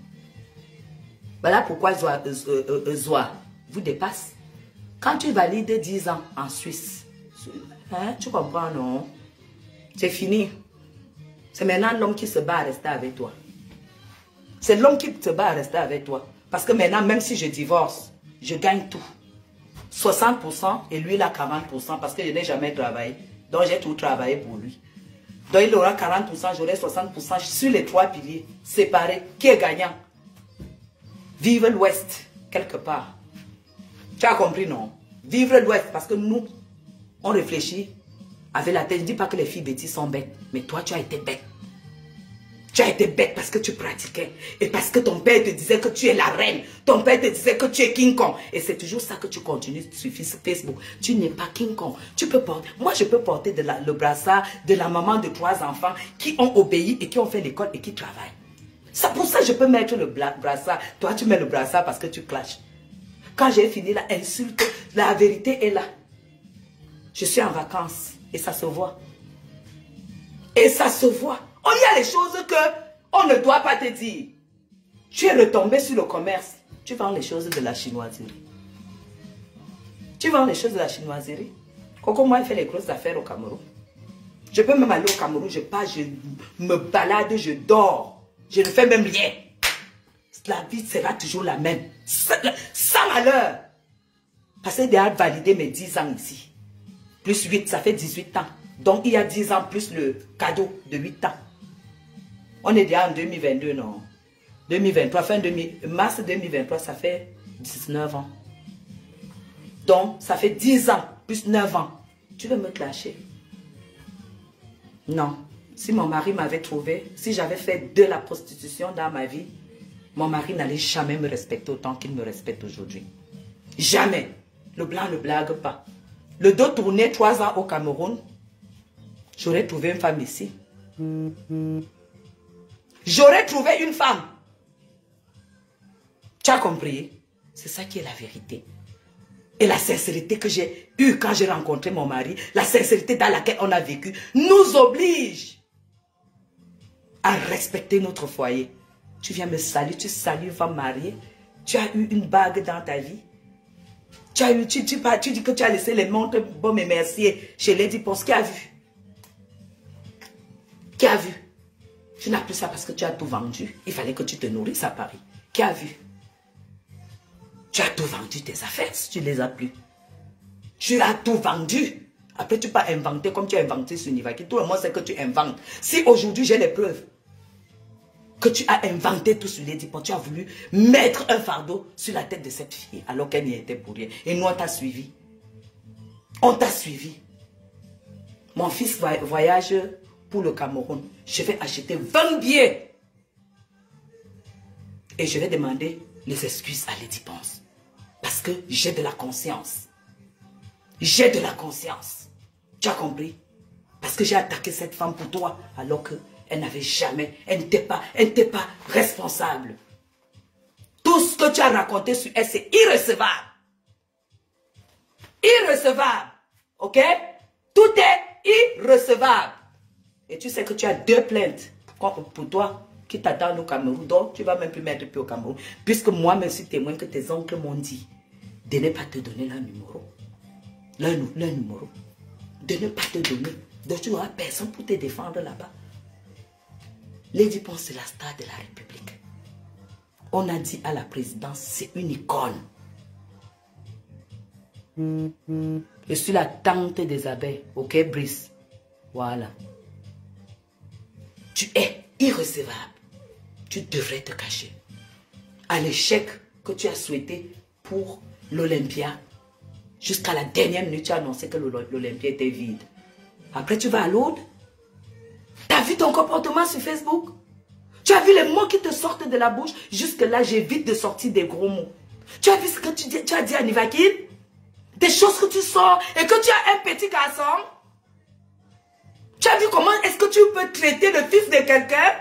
voilà pourquoi Zoa vous dépasse. Quand tu valides 10 ans en Suisse, hein, tu comprends, non? C'est fini. C'est maintenant l'homme qui se bat à rester avec toi. C'est l'homme qui se bat à rester avec toi. Parce que maintenant, même si je divorce, je gagne tout. 60% et lui, il a 40% parce que je n'ai jamais travaillé. Donc, j'ai tout travaillé pour lui. Donc, il aura 40%, j'aurai 60% sur les 3 piliers séparés. Qui est gagnant? Vive l'Ouest, quelque part. Tu as compris, non? Vivre l'Ouest, parce que nous, on réfléchit avec la tête. Je ne dis pas que les filles bêtises sont bêtes, mais toi, tu as été bête. Tu as été bête parce que tu pratiquais. Et parce que ton père te disait que tu es la reine. Ton père te disait que tu es King Kong. Et c'est toujours ça que tu continues sur Facebook. Tu n'es pas King Kong. Tu peux porter. Moi, je peux porter le brassard de la maman de 3 enfants qui ont obéi et qui ont fait l'école et qui travaillent. C'est pour ça que je peux mettre le brassard. Toi, tu mets le brassard parce que tu clashes. Quand j'ai fini la insulte, la vérité est là. Je suis en vacances et ça se voit. Et ça se voit. Oh, il y a les choses qu'on ne doit pas te dire. Tu es retombé sur le commerce. Tu vends les choses de la chinoiserie. Tu vends les choses de la chinoiserie. Coco, moi, il fait les grosses affaires au Cameroun. Je peux même aller au Cameroun, je pars, je me balade, je dors. Je ne fais même rien. La vie sera toujours la même. Sans malheur. Parce qu'il a validé mes 10 ans ici. Plus 8, ça fait 18 ans. Donc, il y a 10 ans plus le cadeau de 8 ans. On est déjà en 2022, non? 2023, mars 2023, ça fait 19 ans. Donc, ça fait 10 ans plus 9 ans. Tu veux me clasher? Non. Si mon mari m'avait trouvé, si j'avais fait de la prostitution dans ma vie, mon mari n'allait jamais me respecter autant qu'il me respecte aujourd'hui. Jamais. Le blanc ne blague pas. Le dos tourné 3 ans au Cameroun, j'aurais trouvé une femme ici. J'aurais trouvé une femme. Tu as compris? C'est ça qui est la vérité. Et la sincérité que j'ai eue quand j'ai rencontré mon mari, la sincérité dans laquelle on a vécu, nous oblige à respecter notre foyer. Tu viens me saluer, tu salues une femme mariée, tu as eu une bague dans ta vie. Tu dis que tu as laissé les montres Baume et Mercier chez Lady Ponce. Qui a vu? Qui a vu? Tu n'as plus ça parce que tu as tout vendu. Il fallait que tu te nourrisses à Paris. Qui a vu? Tu as tout vendu tes affaires si tu ne les as plus. Tu as tout vendu. Après, tu peux inventer comme tu as inventé sur Nivaki. Tout le monde sait que tu inventes. Si aujourd'hui j'ai les preuves que tu as inventé tout sur Lady Ponce, tu as voulu mettre un fardeau sur la tête de cette fille alors qu'elle n'y était pour rien. Et nous, on t'a suivi. On t'a suivi. Mon fils voyage pour le Cameroun. Je vais acheter 20 billets. Et je vais demander les excuses à Lady Ponce. Parce que j'ai de la conscience. J'ai de la conscience. Tu as compris? Parce que j'ai attaqué cette femme pour toi alors qu'elle n'avait jamais, elle n'était pas responsable. Tout ce que tu as raconté sur elle, c'est irrecevable. Irrecevable. Ok? Tout est irrecevable. Et tu sais que tu as 2 plaintes pour toi qui t'attendent au Cameroun. Donc, tu ne vas même plus mettre pied au Cameroun. Puisque moi, je suis témoin que tes oncles m'ont dit de ne pas te donner leur numéro. Leur numéro. De ne pas te donner. Donc, tu n'auras personne pour te défendre là-bas. Lady Ponce, c'est la star de la République. On a dit à la présidence, c'est une icône. Je suis la tante des abeilles. Ok, Brice? Voilà. Tu es irrecevable. Tu devrais te cacher. À l'échec que tu as souhaité pour l'Olympia, jusqu'à la dernière minute, tu as annoncé que l'Olympia était vide. Après, tu vas à Lourdes. Tu as vu ton comportement sur Facebook? Tu as vu les mots qui te sortent de la bouche? Jusque-là, j'évite de sortir des gros mots. Tu as vu ce que tu as dit à Nivakine? Des choses que tu sors et que tu as un petit garçon? Tu as vu comment est-ce que tu peux traiter le fils de quelqu'un?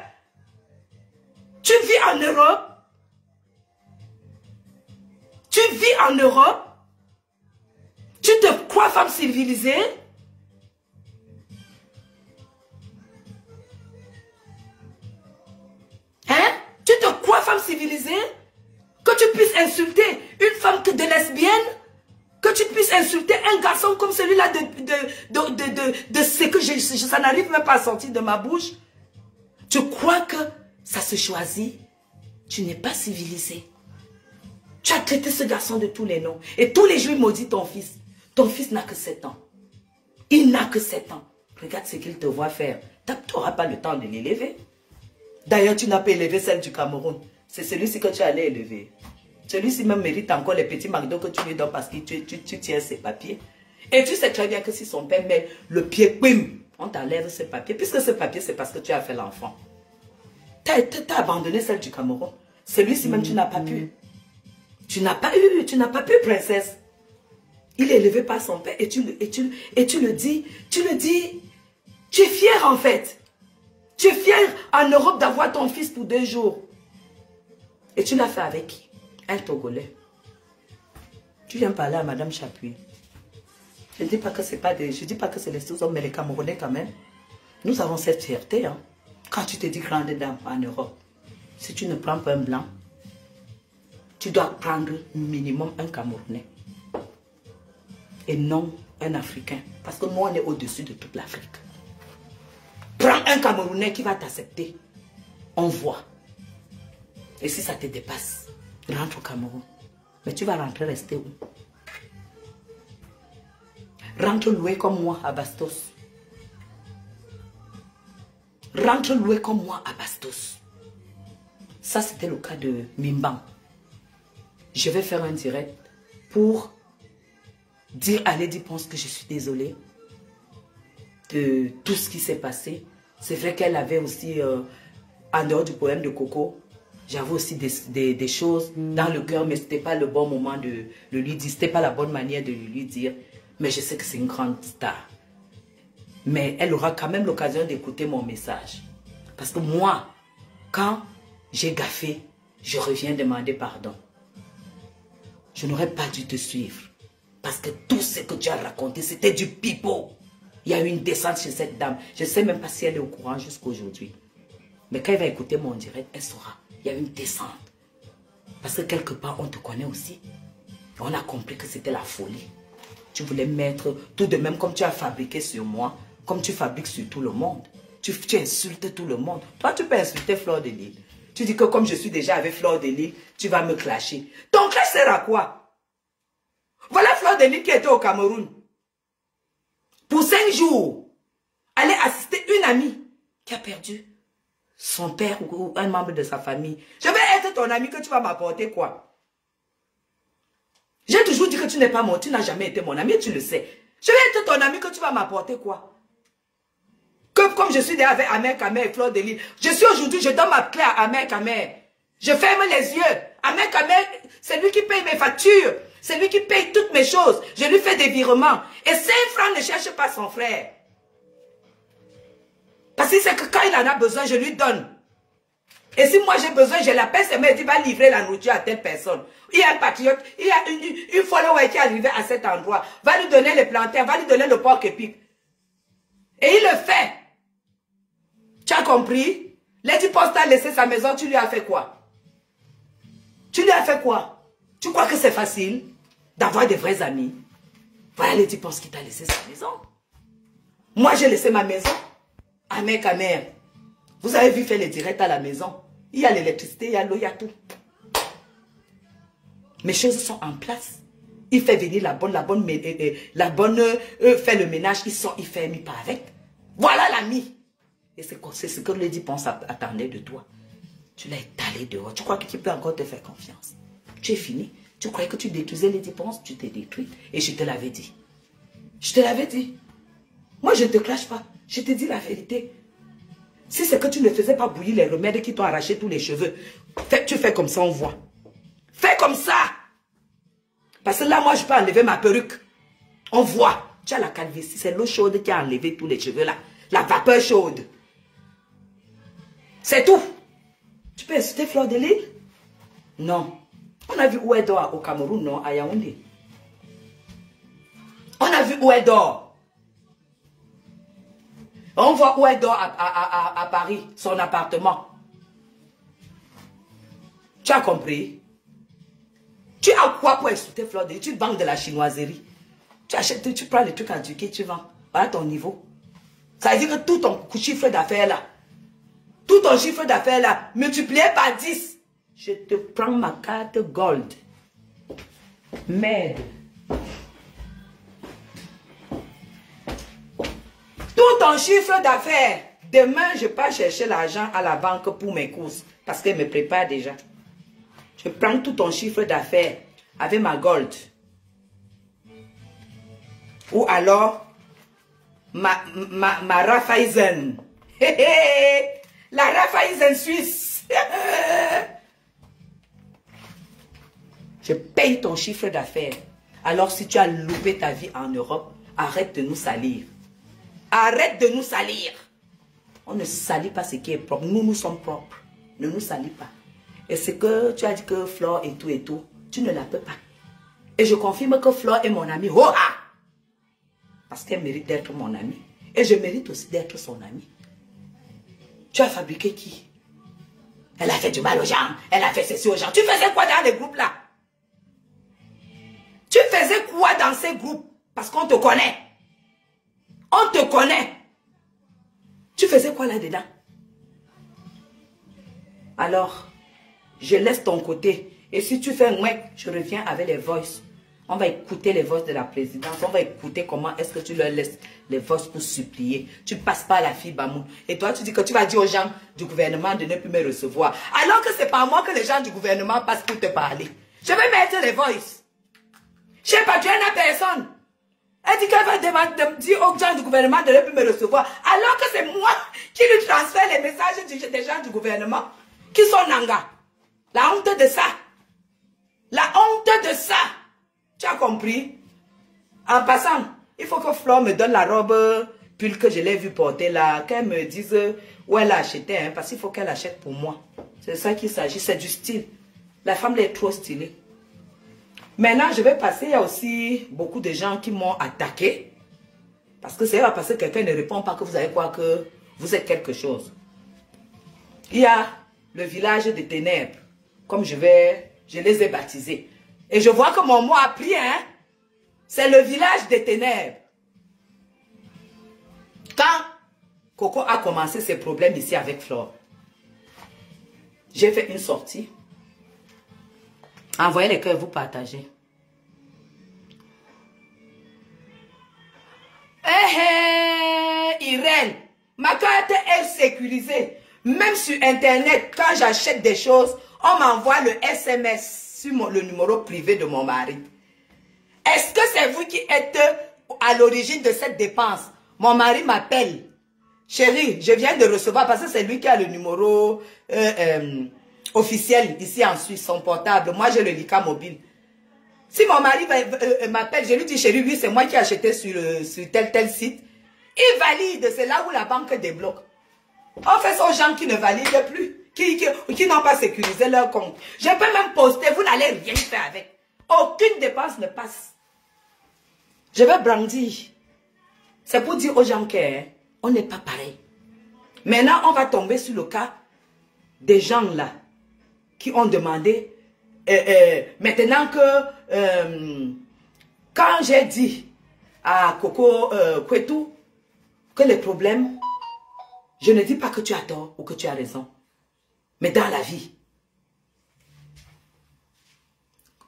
Tu vis en Europe? Tu vis en Europe? Tu te crois femme civilisée? Hein? Tu te crois femme civilisée? Que tu puisses insulter une femme de lesbienne? Que tu puisses insulter un garçon comme celui-là de ce que ça n'arrive même pas à sortir de ma bouche? Tu crois que ça se choisit? Tu n'es pas civilisé. Tu as traité ce garçon de tous les noms. Et tous les jours, il maudit ton fils. Ton fils n'a que 7 ans. Il n'a que 7 ans. Regarde ce qu'il te voit faire. Tu n'auras pas le temps de l'élever. D'ailleurs, tu n'as pas élevé celle du Cameroun. C'est celui-ci que tu allais élever. Celui-ci même mérite encore les petits McDo que tu lui donnes parce que tu tiens ses papiers. Et tu sais très bien que si son père met le pied, bim, on t'enlève ses papiers. Puisque ce papier, c'est parce que tu as fait l'enfant. Tu as abandonné celle du Cameroun. Celui-ci même, tu n'as pas pu. Tu n'as pas pu, princesse. Il est élevé par son père et tu le dis. Tu es fier en fait. Tu es fier en Europe d'avoir ton fils pour 2 jours. Et tu l'as fait avec qui? Un Togolais. Tu viens parler à Madame Chapuis. Je ne dis pas que c'est pas des... Je dis pas que c'est les sous-hommes, mais les Camerounais quand même. Nous avons cette fierté. Hein. Quand tu te dis grande dame en Europe, si tu ne prends pas un blanc, tu dois prendre minimum un Camerounais. et non un Africain. Parce que nous, on est au-dessus de toute l'Afrique. Prends un Camerounais qui va t'accepter. On voit. Et si ça te dépasse, rentre au Cameroun. Mais tu vas rentrer, rester où? Rentre loué comme moi à Bastos. Rentre loué comme moi à Bastos. Ça, c'était le cas de Mimban. Je vais faire un direct pour dire à Lady Ponce que je suis désolée de tout ce qui s'est passé. C'est vrai qu'elle avait aussi, en dehors du poème de Coco, j'avais aussi des choses dans le cœur, mais ce n'était pas le bon moment de lui dire, ce n'était pas la bonne manière de lui dire. Mais je sais que c'est une grande star. Mais elle aura quand même l'occasion d'écouter mon message. Parce que moi, quand j'ai gaffé, je reviens demander pardon. Je n'aurais pas dû te suivre. Parce que tout ce que tu as raconté, c'était du pipeau. Il y a eu une descente chez cette dame. Je ne sais même pas si elle est au courant jusqu'à aujourd'hui. Mais quand elle va écouter mon direct, elle saura. Il y a eu une descente. Parce que quelque part, on te connaît aussi. On a compris que c'était la folie. Tu voulais mettre tout de même comme tu as fabriqué sur moi, comme tu fabriques sur tout le monde. Tu insultes tout le monde. Toi, tu peux insulter Fleur de Lille. Tu dis que comme je suis déjà avec Fleur de Lille, tu vas me clasher. Ton clash sert à quoi? Voilà Fleur de Lille qui était au Cameroun. Pour 5 jours, aller assister une amie qui a perdu son père ou un membre de sa famille. Je vais être ton ami, que tu vas m'apporter quoi? J'ai toujours dit que tu n'es pas mon, tu n'as jamais été mon ami, tu le sais. Je vais être ton ami, que tu vas m'apporter quoi? Que comme je suis déjà avec Ahmed Kamer et Fleur de Lille, je suis aujourd'hui, je donne ma clé à Ahmed Kamer. Je ferme les yeux. Ahmed Kamer, c'est lui qui paye mes factures. C'est lui qui paye toutes mes choses. Je lui fais des virements. Et 5 francs ne cherche pas son frère. Parce que c'est que quand il en a besoin, je lui donne. Et si moi j'ai besoin, je l'appelle, c'est il va livrer la nourriture à telle personne. Il y a un patriote, il y a une follower qui est arrivée à cet endroit. Va lui donner les plantains, va lui donner le porc épic. Et il le fait. Tu as compris? Lady Post a laissé sa maison, tu lui as fait quoi? Tu lui as fait quoi? Tu crois que c'est facile d'avoir des vrais amis? Voilà Lady Post qui t'a laissé sa maison. Moi j'ai laissé ma maison à mère. Vous avez vu faire les directs à la maison. Il y a l'électricité, il y a l'eau, il y a tout. Mes choses sont en place. Il fait venir la bonne fait le ménage, il sort, il ferme, il part avec. Voilà l'ami. Et c'est ce que Lady Ponce attendait de toi. Tu l'as étalé dehors. Tu crois que tu peux encore te faire confiance? Tu es fini. Tu croyais que tu détruisais Lady Ponce, tu t'es détruite. Et je te l'avais dit. Je te l'avais dit. Moi, je ne te clash pas. Je te dis la vérité. Si c'est que tu ne faisais pas bouillir les remèdes qui t'ont arraché tous les cheveux, tu fais comme ça, on voit. Fais comme ça. Parce que là, moi, je peux enlever ma perruque. On voit. Tu as la calvitie. C'est l'eau chaude qui a enlevé tous les cheveux là. La vapeur chaude. C'est tout. Tu peux insulter Fleur de Lille? Non. On a vu où elle dort au Cameroun, non? À Yaoundé. On a vu où elle dort. On voit où elle dort à Paris, son appartement. Tu as compris? Tu as quoi pour insulter Fleur de Lille? Tu vends de la chinoiserie. Tu achètes, tu prends les trucs en Turquie, tu vends. Voilà ton niveau. Ça veut dire que tout ton chiffre d'affaires là, tout ton chiffre d'affaires là, multiplié par 10. Je te prends ma carte gold. Merde. Tout ton chiffre d'affaires. Demain, je pars chercher l'argent à la banque pour mes courses. Parce qu'elle me prépare déjà. Je prends tout ton chiffre d'affaires avec ma gold. Ou alors, ma Raiffeisen. La Raiffeisen suisse. Je paye ton chiffre d'affaires. Alors, si tu as loupé ta vie en Europe, arrête de nous salir. Arrête de nous salir. On ne salit pas ce qui est propre. Nous, nous sommes propres. Ne nous salis pas. Et ce que tu as dit que Flore et tout, tu ne la peux pas. Et je confirme que Flore est mon amie. Oh ah! Parce qu'elle mérite d'être mon amie. Et je mérite aussi d'être son amie. Tu as fabriqué qui? Elle a fait du mal aux gens. Elle a fait ceci aux gens. Tu faisais quoi dans les groupes là? Tu faisais quoi dans ces groupes? Parce qu'on te connaît. On te connaît. Tu faisais quoi là-dedans? Alors, je laisse ton côté. Et si tu fais un mec, je reviens avec les voices. On va écouter les voices de la présidence. On va écouter comment est-ce que tu leur laisses les voices pour supplier. Tu ne passes pas la fille Bamoun. Et toi, tu dis que tu vas dire aux gens du gouvernement de ne plus me recevoir. Alors que c'est pas moi que les gens du gouvernement passent pour te parler. Je vais mettre les voices. Je sais pas, tu n'as personne. Elle dit qu'elle va dire aux gens du gouvernement de ne plus me recevoir. Alors que c'est moi qui lui transfère les messages des gens du gouvernement qui sont nanga. La honte de ça. La honte de ça. Tu as compris? En passant, il faut que Flore me donne la robe pull que je l'ai vu porter là. Qu'elle me dise où elle a acheté. Hein, parce qu'il faut qu'elle achète pour moi. C'est ça qu'il s'agit. C'est du style. La femme est trop stylée. Maintenant, je vais passer. Il y a aussi beaucoup de gens qui m'ont attaqué. Parce que c'est parce que quelqu'un ne répond pas que vous allez croire que vous êtes quelque chose. Il y a le village des ténèbres. Comme je les ai baptisés. Et je vois que mon mot a pris, hein. C'est le village des ténèbres. Quand Coco a commencé ses problèmes ici avec Flore, j'ai fait une sortie. Envoyez les cœurs, vous partagez. Irène, ma carte est sécurisée. Même sur Internet, quand j'achète des choses, on m'envoie le SMS sur le numéro privé de mon mari. Est-ce que c'est vous qui êtes à l'origine de cette dépense? Mon mari m'appelle. Chérie, je viens de recevoir, parce que c'est lui qui a le numéro officiel ici en Suisse, son portable. Moi, j'ai le Lika mobile. Si mon mari m'appelle, je lui dis, chérie, oui, c'est moi qui ai acheté sur tel site. Il valide, c'est là où la banque débloque. On fait ça aux gens qui ne valident plus, qui n'ont pas sécurisé leur compte. Je peux même poster, vous n'allez rien faire avec. Aucune dépense ne passe. Je vais brandir. C'est pour dire aux gens qu'on n'est pas pareil. Maintenant, on va tomber sur le cas des gens là qui ont demandé, maintenant que, quand j'ai dit à Coco Kwetu que les problèmes, je ne dis pas que tu as tort ou que tu as raison, mais dans la vie,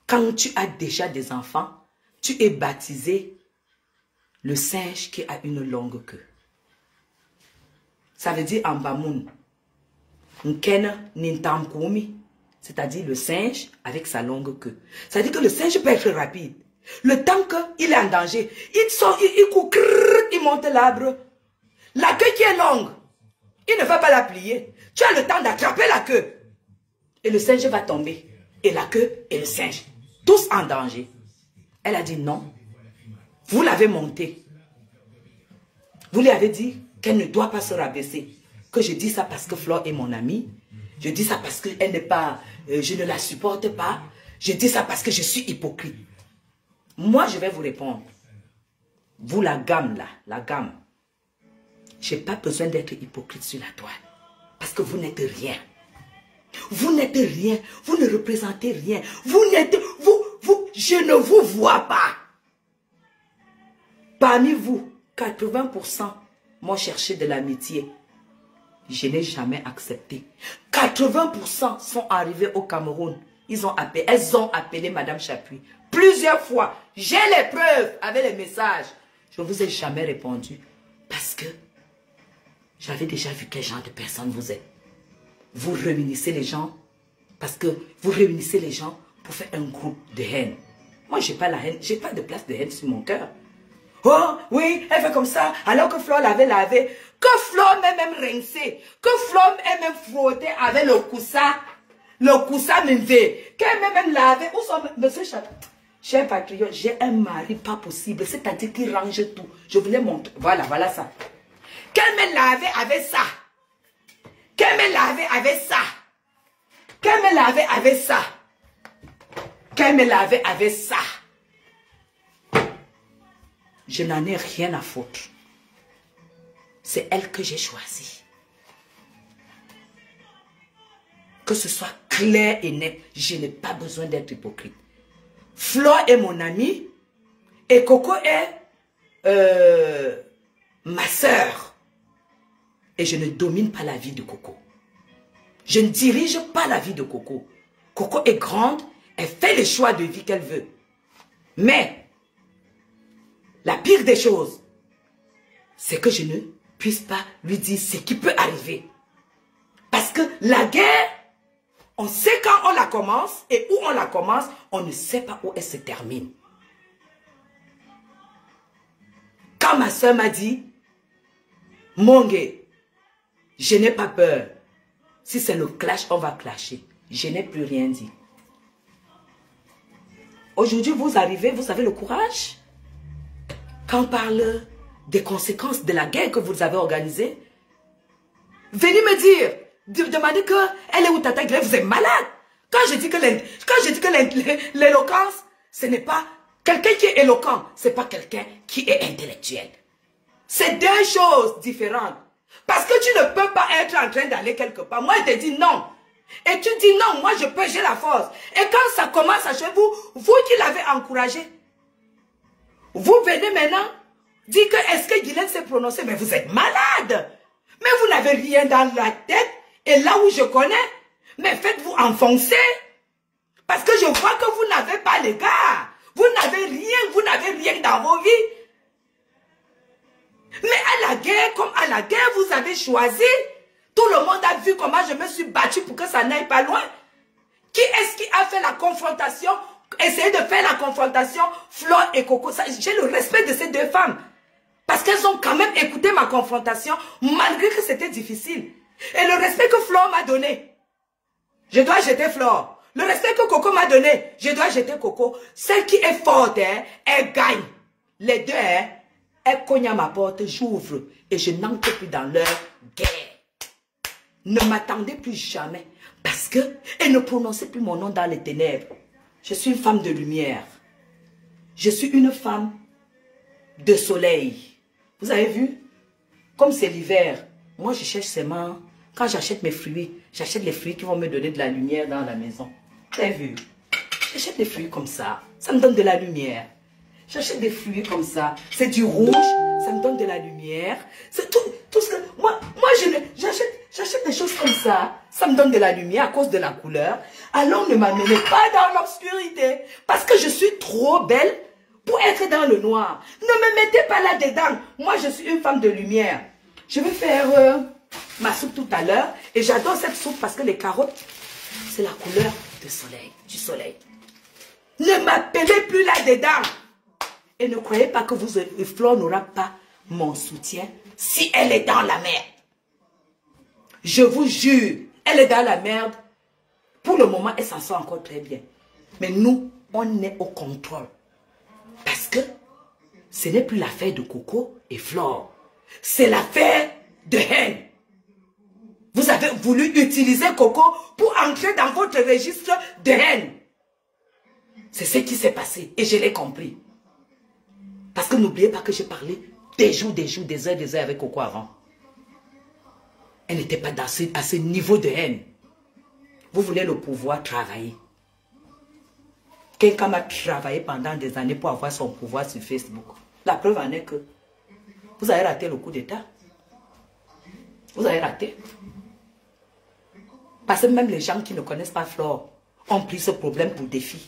quand tu as déjà des enfants, tu es baptisé le singe qui a une longue queue. Ça veut dire en Bamoun, Nkena Nintamkoumi, c'est-à-dire le singe avec sa longue queue. Ça veut dire que le singe peut être rapide. Le temps qu'il est en danger, il court, il monte l'arbre. La queue qui est longue, il ne va pas la plier. Tu as le temps d'attraper la queue. Et le singe va tomber. Et la queue et le singe, tous en danger. Elle a dit non. Vous l'avez montée. Vous lui avez dit qu'elle ne doit pas se rabaisser. Que je dis ça parce que Flore est mon amie. Je dis ça parce qu'elle n'est pas... je ne la supporte pas. Je dis ça parce que je suis hypocrite. Moi, je vais vous répondre. Vous, la gamme là, la gamme. Je n'ai pas besoin d'être hypocrite sur la toile. Parce que vous n'êtes rien. Vous n'êtes rien. Vous ne représentez rien. Vous n'êtes... je ne vous vois pas. Parmi vous, 80% m'ont cherché de l'amitié. Je n'ai jamais accepté. 80% sont arrivés au Cameroun. Elles ont appelé Madame Chapuis. Plusieurs fois. J'ai les preuves avec les messages. Je ne vous ai jamais répondu. Parce que j'avais déjà vu quel genre de personne vous êtes. Vous réunissez les gens. Parce que vous réunissez les gens pour faire un groupe de haine. Moi, je n'ai pas la haine. Je n'ai pas de place de haine sur mon cœur. Oh, oui, elle fait comme ça. Alors que Flore l'avait lavé. Que Flore m'ait même rincé. Que Flore m'ait même frotté avec le coussin. Le coussin m'enlevé. Qu'elle m'ait même lavé. Où sont... Monsieur Chapuis, cher patriote, j'ai un mari pas possible. C'est-à-dire qu'il range tout. Je voulais montrer. Voilà, voilà ça. Qu'elle m'ait lavé avec ça. Qu'elle m'ait lavé avec ça. Qu'elle m'ait lavé avec ça. Qu'elle m'ait lavé avec ça. Je n'en ai rien à foutre. C'est elle que j'ai choisie. Que ce soit clair et net, je n'ai pas besoin d'être hypocrite. Flore est mon amie. Et Coco est ma sœur. Et je ne domine pas la vie de Coco. Je ne dirige pas la vie de Coco. Coco est grande, elle fait les choix de vie qu'elle veut. Mais, la pire des choses, c'est que je ne puisse pas lui dire ce qui peut arriver. Parce que la guerre, on sait quand on la commence et où on la commence, on ne sait pas où elle se termine. Quand ma soeur m'a dit, Monge, je n'ai pas peur. Si c'est le clash, on va clasher. Je n'ai plus rien dit. Aujourd'hui, vous arrivez, vous avez le courage. Quand on parle des conséquences de la guerre que vous avez organisée, venez me dire, demander qu'elle est où Tata Guillet, vous êtes malade. Quand je dis que l'éloquence, ce n'est pas quelqu'un qui est éloquent, ce n'est pas quelqu'un qui est intellectuel. C'est deux choses différentes. Parce que tu ne peux pas être en train d'aller quelque part. Moi, je te dis non. Et tu dis non, moi je peux, j'ai la force. Et quand ça commence à changer, vous qui l'avez encouragé, vous venez maintenant dire que est-ce que Guylaine s'est prononcé, mais vous êtes malade. Mais vous n'avez rien dans la tête. Et là où je connais, mais faites-vous enfoncer. Parce que je vois que vous n'avez pas les gars. Vous n'avez rien dans vos vies. Mais à la guerre, comme à la guerre, vous avez choisi. Tout le monde a vu comment je me suis battue pour que ça n'aille pas loin. Qui est-ce qui a fait la confrontation? Essayez de faire la confrontation, Flore et Coco. J'ai le respect de ces deux femmes. Parce qu'elles ont quand même écouté ma confrontation, malgré que c'était difficile. Et le respect que Flore m'a donné, je dois jeter Flore. Le respect que Coco m'a donné, je dois jeter Coco. Celle qui est forte, hein, elle gagne. Les deux, hein, elle cogne à ma porte, j'ouvre. Et je n'entre plus dans leur guerre. Ne m'attendez plus jamais. Parce que elle ne prononçait plus mon nom dans les ténèbres. Je suis une femme de lumière. Je suis une femme de soleil. Vous avez vu? Comme c'est l'hiver, moi je cherche seulement. Quand j'achète mes fruits, j'achète les fruits qui vont me donner de la lumière dans la maison. Vous avez vu? J'achète des fruits comme ça. Ça me donne de la lumière. J'achète des fruits comme ça. C'est du rouge. Ça me donne de la lumière. C'est tout ce que... Moi j'achète des choses comme ça. Ça me donne de la lumière à cause de la couleur. Alors ne m'amenez pas dans l'obscurité. Parce que je suis trop belle pour être dans le noir. Ne me mettez pas là-dedans. Moi, je suis une femme de lumière. Je vais faire ma soupe tout à l'heure. Et j'adore cette soupe parce que les carottes, c'est la couleur du soleil. Ne m'appelez plus là-dedans. Et ne croyez pas que Flore n'aura pas mon soutien si elle est dans la merde. Je vous jure, elle est dans la merde. Pour le moment, elle s'en sort encore très bien. Mais nous, on est au contrôle. Parce que ce n'est plus l'affaire de Coco et Flore. C'est l'affaire de haine. Vous avez voulu utiliser Coco pour entrer dans votre registre de haine. C'est ce qui s'est passé et je l'ai compris. Parce que n'oubliez pas que j'ai parlé des heures avec Coco avant. Elle n'était pas à ce niveau de haine. Vous voulez le pouvoir travailler. Quelqu'un m'a travaillé pendant des années pour avoir son pouvoir sur Facebook. La preuve en est que vous avez raté le coup d'État. Vous avez raté. Parce que même les gens qui ne connaissent pas Flore ont pris ce problème pour défi.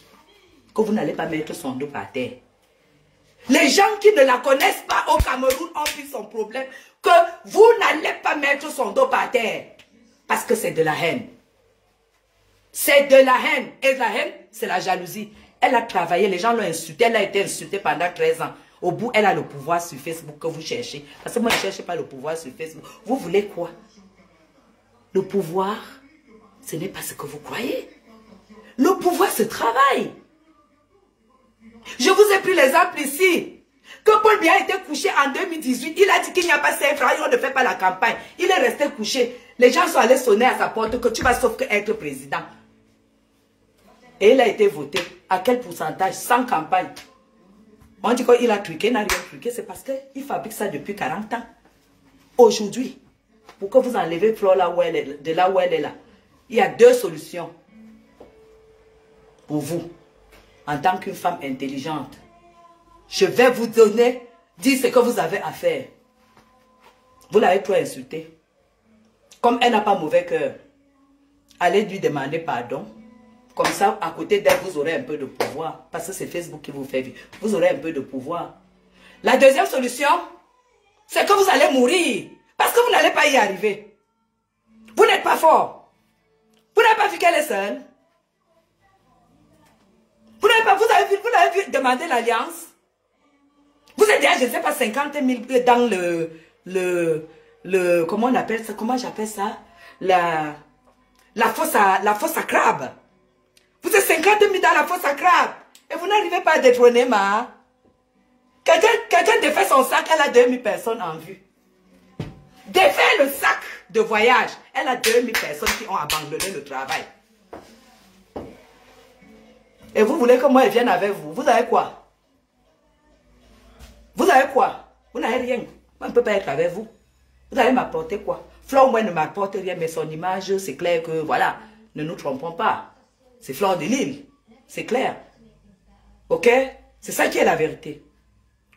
Que vous n'allez pas mettre son dos par terre. Les gens qui ne la connaissent pas au Cameroun ont pris son problème. Que vous n'allez pas mettre son dos par terre. Parce que c'est de la haine. C'est de la haine. Et la haine, c'est la jalousie. Elle a travaillé, les gens l'ont insultée. Elle a été insultée pendant 13 ans. Au bout, elle a le pouvoir sur Facebook que vous cherchez. Parce que moi, je ne cherche pas le pouvoir sur Facebook. Vous voulez quoi? Le pouvoir, ce n'est pas ce que vous croyez. Le pouvoir se travaille. Je vous ai pris l'exemple ici. Que Paul Biya a été couché en 2018. Il a dit qu'il n'y a pas 5 francs. On ne fait pas la campagne. Il est resté couché. Les gens sont allés sonner à sa porte que tu vas sauf que être président. Et il a été voté. À quel pourcentage? Sans campagne. On dit qu'il a truqué, il n'a rien truqué. C'est parce qu'il fabrique ça depuis 40 ans. Aujourd'hui, pour que vous enlevez Flore là où elle est, de là où elle est là, il y a 2 solutions. Pour vous, en tant qu'une femme intelligente. Je vais vous donner, dire ce que vous avez à faire. Vous l'avez trop insulté. Comme elle n'a pas mauvais cœur, allez lui demander pardon. Comme ça, à côté d'elle, vous aurez un peu de pouvoir. Parce que c'est Facebook qui vous fait vivre. Vous aurez un peu de pouvoir. La deuxième solution, c'est que vous allez mourir. Parce que vous n'allez pas y arriver. Vous n'êtes pas fort. Vous n'avez pas vu qu'elle est seule. Vous avez vu demander l'alliance. Vous êtes déjà, je ne sais pas, 50 000 dans comment on appelle ça, comment j'appelle ça, la fosse à crabe. Vous êtes 50 000 dans la fosse à crabe. Et vous n'arrivez pas à détrôner ma. Quelqu'un défait son sac, elle a 2000 personnes en vue. Défait le sac de voyage, elle a 2000 personnes qui ont abandonné le travail. Et vous voulez que moi elle vienne avec vous. Vous avez quoi? Vous avez quoi? Vous n'avez rien. Moi, je ne peux pas être avec vous. Vous allez m'apporter quoi? Flore, moi, ne m'apporte rien, mais son image, c'est clair que, voilà, ne nous trompons pas. C'est Flore de Lille. C'est clair. Ok? C'est ça qui est la vérité.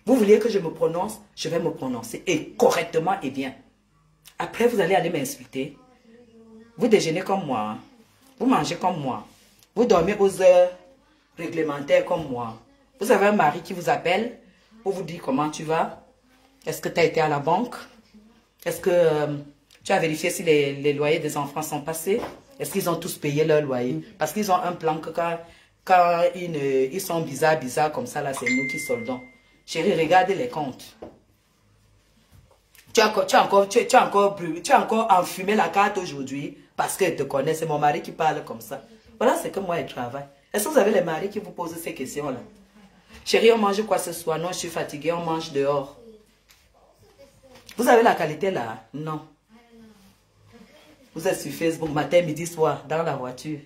Vous vouliez que je me prononce? Je vais me prononcer. Et correctement et bien. Après, vous allez aller m'insulter. Vous déjeunez comme moi. Hein? Vous mangez comme moi. Vous dormez aux heures réglementaires comme moi. Vous avez un mari qui vous appelle pour vous dire comment tu vas. Est-ce que tu as été à la banque? Est-ce que tu as vérifié si les loyers des enfants sont passés? Est-ce qu'ils ont tous payé leur loyer? Parce qu'ils ont un plan que quand ils sont bizarres comme ça, là, c'est nous qui soldons. Chérie, regardez les comptes. Tu as encore enfumé la carte aujourd'hui parce qu'elle te connaît. C'est mon mari qui parle comme ça. Voilà, c'est que moi, je travaille. Est-ce que vous avez les maris qui vous posent ces questions-là? Chérie, on mange quoi ce soir? Non, je suis fatiguée, on mange dehors. Vous avez la qualité là? Non. Vous êtes sur Facebook matin, midi, soir, dans la voiture.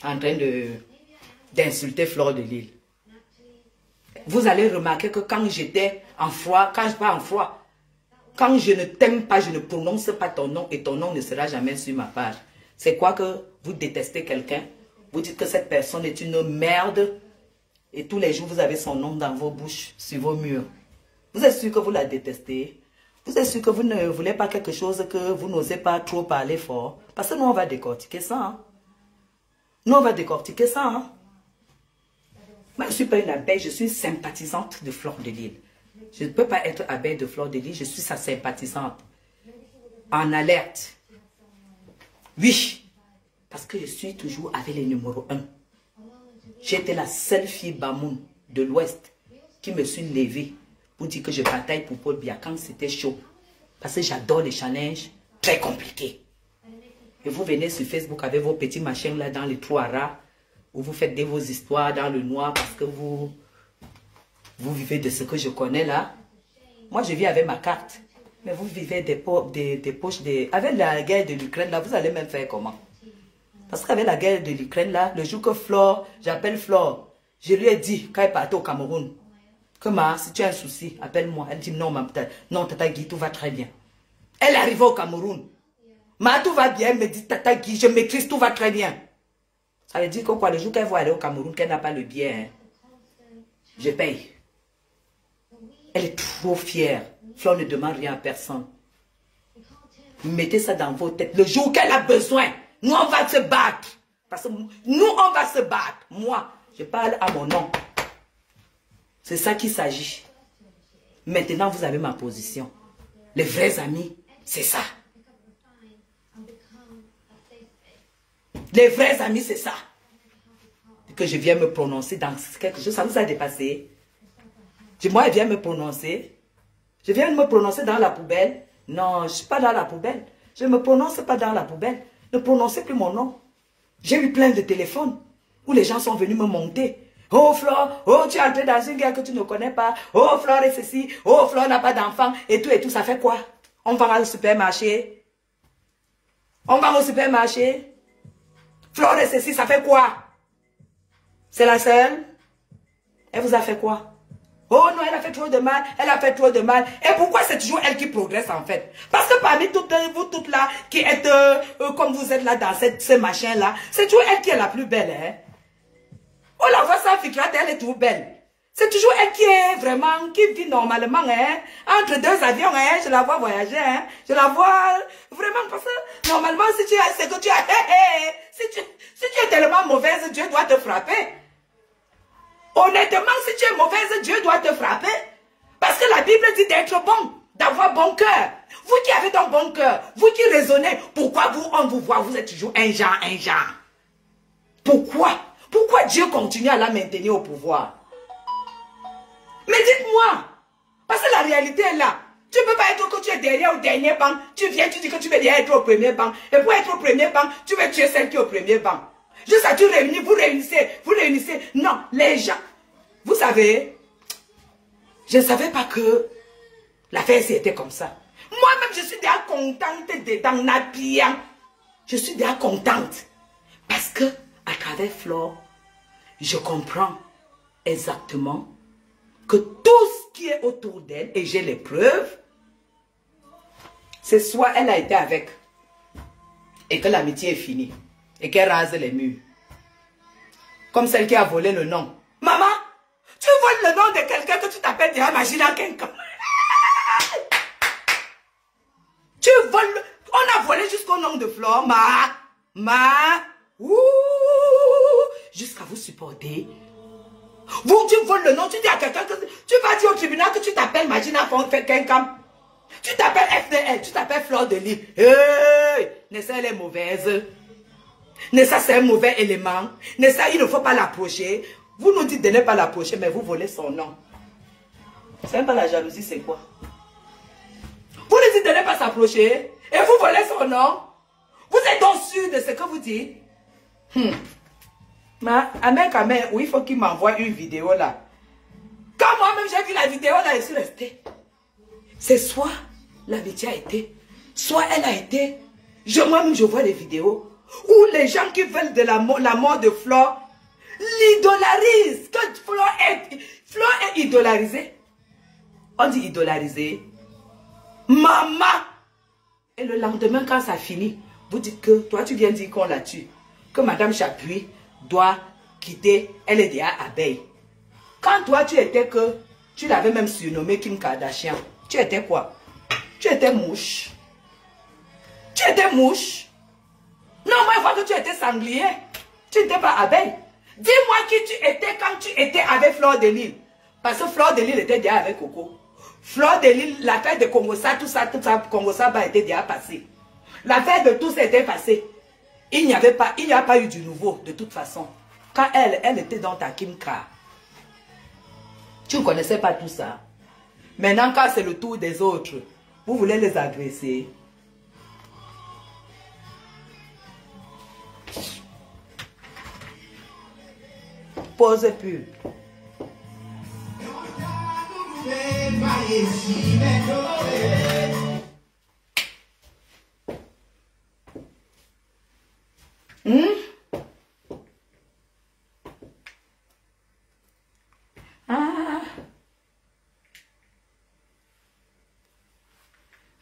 En train d'insulter Flore de Lille. Vous allez remarquer que quand j'étais en froid, quand je ne t'aime pas, je ne prononce pas ton nom et ton nom ne sera jamais sur ma page. C'est quoi que vous détestez quelqu'un? Vous dites que cette personne est une merde et tous les jours vous avez son nom dans vos bouches, sur vos murs. Vous êtes sûr que vous la détestez? Vous êtes sûr que vous ne voulez pas quelque chose que vous n'osez pas trop parler fort? Parce que nous on va décortiquer ça. Hein? Nous on va décortiquer ça. Hein? Moi je ne suis pas une abeille, je suis sympathisante de Flore de Lille. Je ne peux pas être abeille de Flore de Lille, je suis sa sympathisante. En alerte. Oui. Parce que je suis toujours avec les numéros 1. J'étais la seule fille Bamoun de l'Ouest qui me suis levée pour dire que je bataille pour Paul Biya quand c'était chaud. Parce que j'adore les challenges très compliqués. Et vous venez sur Facebook avec vos petits machins là dans les trous à rats, où vous faites vos histoires dans le noir parce que vous vivez de ce que je connais là. Moi je vis avec ma carte. Mais vous vivez des poches. Avec la guerre de l'Ukraine là, vous allez même faire comment? Parce qu'avec la guerre de l'Ukraine là, le jour que Flore, j'appelle Flore, je lui ai dit, quand elle partait au Cameroun, que si tu as un souci, appelle-moi. Elle dit non, non, Tata Guy, tout va très bien. Elle arrive au Cameroun. Tout va bien, elle me dit, Tata Guy, je maîtrise, tout va très bien. Ça veut dire que quoi, le jour qu'elle va aller au Cameroun, qu'elle n'a pas le bien, je paye. Elle est trop fière. Flore ne demande rien à personne. Mettez ça dans vos têtes. Le jour qu'elle a besoin, nous on va se battre. Parce que nous on va se battre. Moi, je parle à mon nom. C'est ça qu'il s'agit. Maintenant, vous avez ma position. Les vrais amis, c'est ça. Les vrais amis, c'est ça. Que je viens me prononcer dans quelque chose, ça vous a dépassé. Moi, je viens me prononcer. Je viens me prononcer dans la poubelle. Non, je ne suis pas dans la poubelle. Je ne me prononce pas dans la poubelle. Ne prononcez plus mon nom. J'ai eu plein de téléphones où les gens sont venus me monter. Oh Flore, oh tu es entré dans une guerre que tu ne connais pas. Oh Flore est ceci, oh Flore n'a pas d'enfant. Et tout, ça fait quoi? On va au supermarché. On va au supermarché. Flore est ceci, ça fait quoi? C'est la seule? Elle vous a fait quoi? Oh non, elle a fait trop de mal, elle a fait trop de mal. Et pourquoi c'est toujours elle qui progresse en fait? Parce que parmi toutes vous toutes là, qui êtes comme vous êtes là dans ce machin là, c'est toujours elle qui est la plus belle. Hein? On la voit sans filtrate, elle est tout belle. C'est toujours elle qui est vraiment, qui vit normalement, hein. Entre deux avions, hein, je la vois voyager, hein. Je la vois vraiment parce que normalement, si tu as, c'est que tu as, si tu es tellement mauvaise, Dieu doit te frapper. Honnêtement, si tu es mauvaise, Dieu doit te frapper. Parce que la Bible dit d'être bon, d'avoir bon cœur. Vous qui avez un bon cœur, vous qui raisonnez, pourquoi vous, on vous voit, vous êtes toujours un genre. Pourquoi? Pourquoi Dieu continue à la maintenir au pouvoir? Mais dites-moi, parce que la réalité est là. Tu ne peux pas être que tu es derrière au dernier banc. Tu viens, tu dis que tu veux bien être au premier banc. Et pour être au premier banc, tu veux tuer celle qui est au premier banc. Juste à tout réunir, vous réunissez. Non, les gens. Vous savez, je ne savais pas que l'affaire c'était comme ça. Moi-même, je suis déjà contente dedans, Napian. Je suis déjà contente. Parce que, à travers Flore, je comprends exactement que tout ce qui est autour d'elle, et j'ai les preuves, c'est soit elle a été avec, et que l'amitié est finie, et qu'elle rase les murs. Comme celle qui a volé le nom. Maman, tu voles le nom de quelqu'un que tu t'appelles déjà Magina quelqu'un. Tu voles, on a volé jusqu'au nom de Flore, jusqu'à vous supporter. Vous, tu voles le nom, tu dis à quelqu'un que tu vas dire au tribunal que tu t'appelles Magina quelqu'un. Tu t'appelles FDL, tu t'appelles Flore de Lille. Hey, Nessa, elle est mauvaise. Nessa, c'est un mauvais élément. Nessa, il ne faut pas l'approcher. Vous nous dites de ne pas l'approcher, mais vous volez son nom. C'est même pas la jalousie, c'est quoi? Vous nous dites de ne pas s'approcher et vous volez son nom. Vous êtes donc sûr de ce que vous dites? Amen, oui, il faut qu'il m'envoie une vidéo là. Quand moi-même j'ai vu la vidéo là, je suis restée. C'est soit l'amitié a été, soit elle a été. Moi-même je vois les vidéos où les gens qui veulent de la mort de Flore l'idolarisent. Quand Flore est idolarisée. On dit idolarisée. Maman. Et le lendemain quand ça finit, vous dites que toi tu viens dire qu'on la tue. Que Madame Chapuis doit quitter, elle est déjà abeille. Quand toi tu étais que, tu l'avais même surnommé Kim Kardashian, tu étais quoi? Tu étais mouche. Tu étais mouche. Non, moi je vois que tu étais sanglier. Tu n'étais pas abeille. Dis-moi qui tu étais quand tu étais avec Flore de Lille. Parce que Flore de Lille était déjà avec Coco. Flore de Lille, l'affaire de Congosa, tout ça, Congosa était déjà passé. L'affaire de tout ça était passée. Il n'y a pas eu du nouveau, de toute façon. Quand elle était dans ta Kimka, tu ne connaissais pas tout ça. Maintenant, quand c'est le tour des autres, vous voulez les agresser. Pause pub.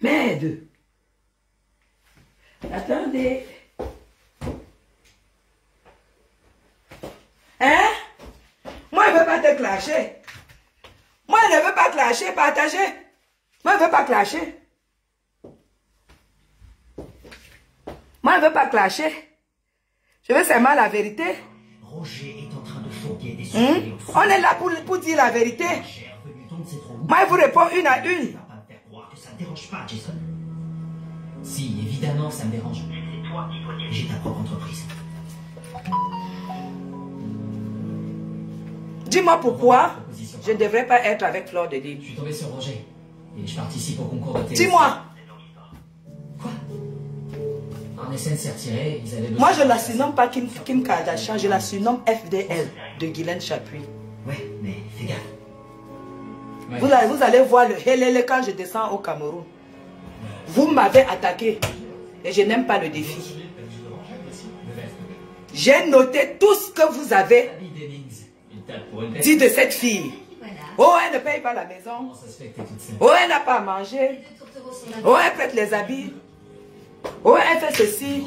Merde. Attendez. Hein? Moi, je ne veux pas te clasher. Moi, je ne veux pas clasher, partager. Moi, je ne veux pas clasher. Moi, je ne veux pas clasher. Je veux seulement la vérité. Roger est en train de fourguer des sujets. On est là pour dire la vérité. Moi, je vous réponds une à une. Ça ne dérange pas, Jason. Si, évidemment, ça me dérange. C'est toi qui dois diriger ta propre entreprise. Dis-moi pourquoi je ne devrais pas être avec Flore de Lille. Je suis tombé sur Roger et je participe au concours de télé. Dis-moi. Quoi? Un SN s'est retiré, ils avaient besoin... Moi, je ne la surnomme pas Kim Kardashian, je la surnomme FDL de Guylaine Chapuis. Ouais, mais fais gaffe. Ouais. Vous allez voir le helele quand je descends au Cameroun. Vous m'avez attaqué et je n'aime pas le défi. J'ai noté tout ce que vous avez dit de cette fille. Oh, elle ne paye pas la maison. Oh, elle n'a pas à manger. Oh, elle prête les habits. Oh, elle fait ceci.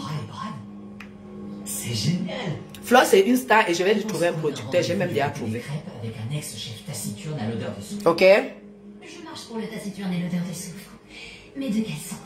C'est génial. Flore, c'est une star et je vais lui trouver un producteur. J'ai même déjà trouvé. Avec un ex-chef taciturne à l'odeur de soufre. Ok? Je marche pour le taciturne et l'odeur de soufre. Mais de quelle sorte?